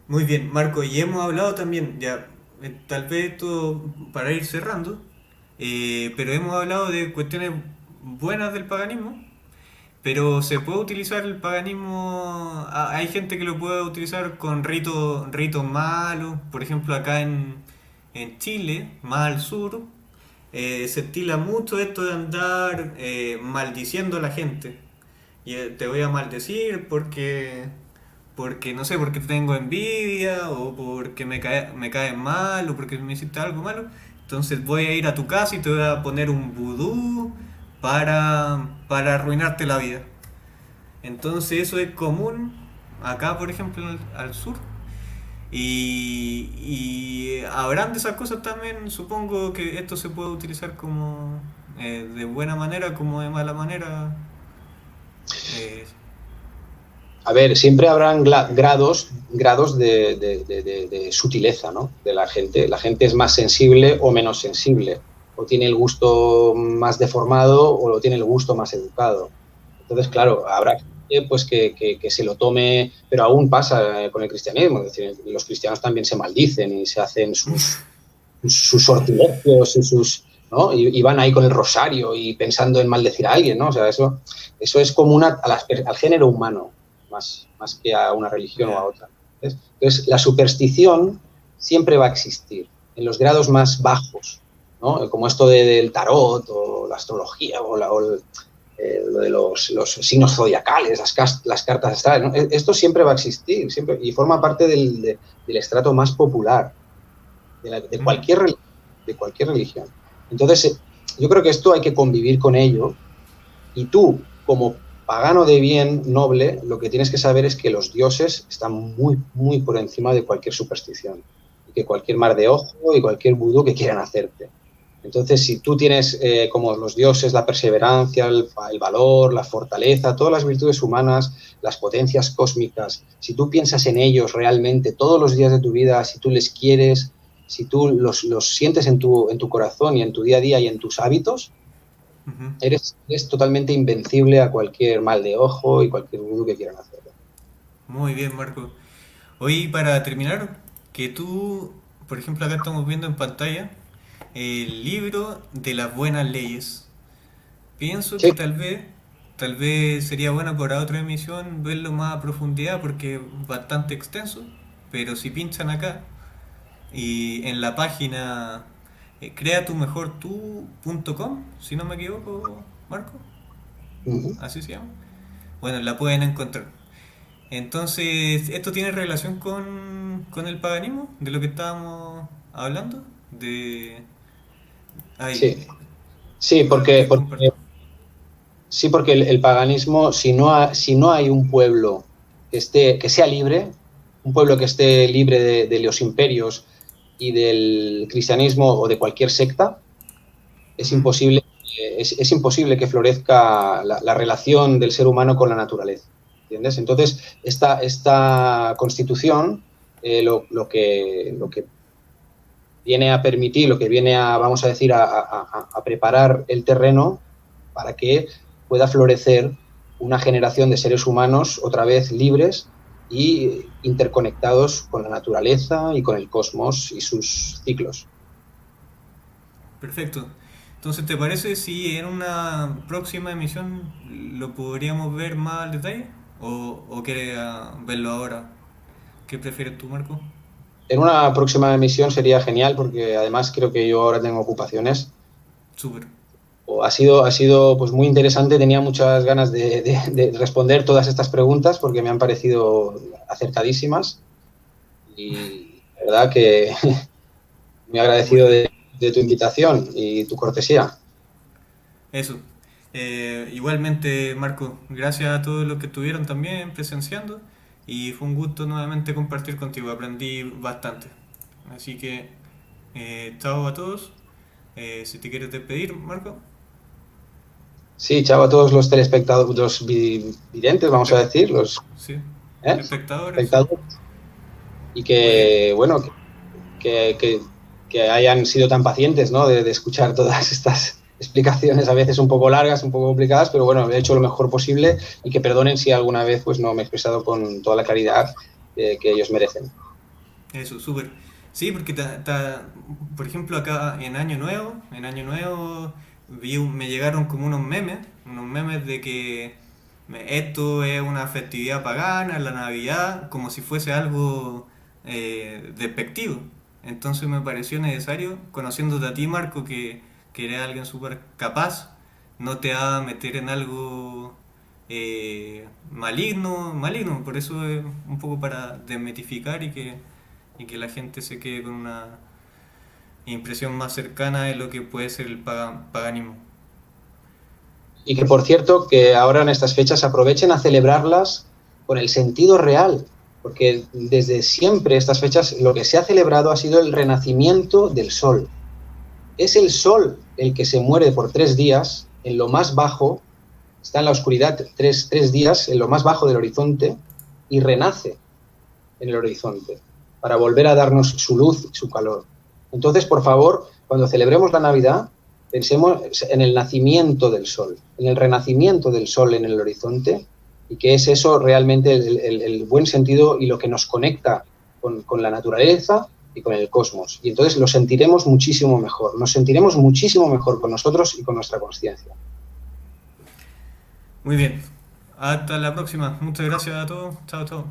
Muy bien, Marco, y hemos hablado también, ya, tal vez esto para ir cerrando, pero hemos hablado de cuestiones buenas del paganismo, pero se puede utilizar el paganismo, hay gente que lo puede utilizar con ritos malos, por ejemplo acá en Chile, más al sur, se estila mucho esto de andar maldiciendo a la gente. Y te voy a maldecir porque, no sé, porque tengo envidia, o porque me caes mal, o porque me hiciste algo malo. Entonces voy a ir a tu casa y te voy a poner un vudú para arruinarte la vida. Entonces eso es común acá, por ejemplo, al sur. Y habrán de esas cosas también, supongo que esto se puede utilizar como de buena manera como de mala manera. eh, A ver, siempre habrán grados de sutileza, ¿no? De la gente. La gente es más sensible o menos sensible. O tiene el gusto más deformado o lo tiene el gusto más educado. Entonces, claro, habrá gente pues, que se lo tome, pero aún pasa con el cristianismo. Es decir, los cristianos también se maldicen y se hacen sus sortilegios y sus... ¿no? Y van ahí con el rosario y pensando en maldecir a alguien, ¿no? O sea, eso es común al género humano, más que a una religión o a ya. otra. Entonces, la superstición siempre va a existir en los grados más bajos, ¿no? Como esto del tarot o la astrología lo de los signos zodiacales, las cartas astrales, ¿no? Esto siempre va a existir siempre, y forma parte del estrato más popular de Mm, cualquier religión. Entonces, yo creo que esto hay que convivir con ello y tú, como pagano de bien noble, lo que tienes que saber es que los dioses están muy, muy por encima de cualquier superstición y que cualquier mar de ojo y cualquier vudú que quieran hacerte. Entonces, si tú tienes como los dioses la perseverancia, el valor, la fortaleza, todas las virtudes humanas, las potencias cósmicas, si tú piensas en ellos realmente todos los días de tu vida, si tú les quieres, si tú los sientes en tu corazón y en tu día a día y en tus hábitos, ujú. eres totalmente invencible a cualquier mal de ojo y cualquier vudú que quieran hacer. Muy bien, Marco. Hoy para terminar, que tú, por ejemplo, acá estamos viendo en pantalla el libro de las buenas leyes. Pienso Sí, que tal vez sería bueno para otra emisión verlo más a profundidad porque es bastante extenso, pero si pinchan acá y en la página creatumejortu.com, si no me equivoco, Marco, uh-huh. así se llama. Bueno, la pueden encontrar. Entonces, ¿esto tiene relación con el paganismo? ¿De lo que estábamos hablando? De... Ay, Sí, sí, igual lo estoy porque compartiendo. sí, porque el paganismo, si no hay un pueblo que sea libre, un pueblo que esté libre de los imperios y del cristianismo o de cualquier secta, es Ujú. imposible, es imposible que florezca la relación del ser humano con la naturaleza. ¿Entiendes? Entonces, esta constitución lo que viene a permitir, lo que viene a, vamos a decir, a preparar el terreno para que pueda florecer una generación de seres humanos otra vez libres y interconectados con la naturaleza y con el cosmos y sus ciclos. Perfecto. Entonces, ¿te parece si en una próxima emisión lo podríamos ver más al detalle? O quieres verlo ahora? ¿Qué prefieres tú, Marco? En una próxima emisión sería genial porque además creo que yo ahora tengo ocupaciones. Súper. Ha sido pues muy interesante, tenía muchas ganas de responder todas estas preguntas porque me han parecido acertadísimas y la verdad que muy Muy agradecido bien. de tu invitación y tu cortesía. Eso. Igualmente, Marco, gracias a todos los que estuvieron también presenciando y fue un gusto nuevamente compartir contigo, aprendí bastante. Así que, chao a todos. Si te quieres despedir, Marco. Sí, chao a todos los telespectadores, los videntes, vamos a Espect- decir, los sí, espectadores, sí. espectadores, y Muy bien. que, bueno, que, que, que hayan sido tan pacientes, ¿no? De escuchar todas estas explicaciones, a veces un poco largas, un poco complicadas, pero bueno, he hecho lo mejor posible y que perdonen si alguna vez pues, no me he expresado con toda la claridad que ellos merecen. Eso, súper. Sí, porque por ejemplo acá en Año Nuevo me llegaron como unos memes de que esto es una festividad pagana, la Navidad, como si fuese algo despectivo. Entonces me pareció necesario, conociéndote a ti, Marco, que eres alguien súper capaz, no te va a meter en algo maligno, por eso es un poco para desmitificar y que la gente se quede con una impresión más cercana de lo que puede ser el paganismo. Y que, por cierto, que ahora en estas fechas aprovechen a celebrarlas con el sentido real, porque desde siempre estas fechas lo que se ha celebrado ha sido el renacimiento del sol. Es el sol el que se muere por 3 días en lo más bajo, está en la oscuridad 3 días en lo más bajo del horizonte y renace en el horizonte para volver a darnos su luz y su calor. Entonces, por favor, cuando celebremos la Navidad, pensemos en el nacimiento del sol, en el renacimiento del sol en el horizonte, y que es eso realmente el buen sentido y lo que nos conecta con la naturaleza y con el cosmos. Y entonces lo sentiremos muchísimo mejor, nos sentiremos muchísimo mejor con nosotros y con nuestra conciencia. Muy bien, hasta la próxima. Muchas gracias a todos. Chao, chao.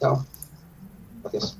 Chao. Gracias.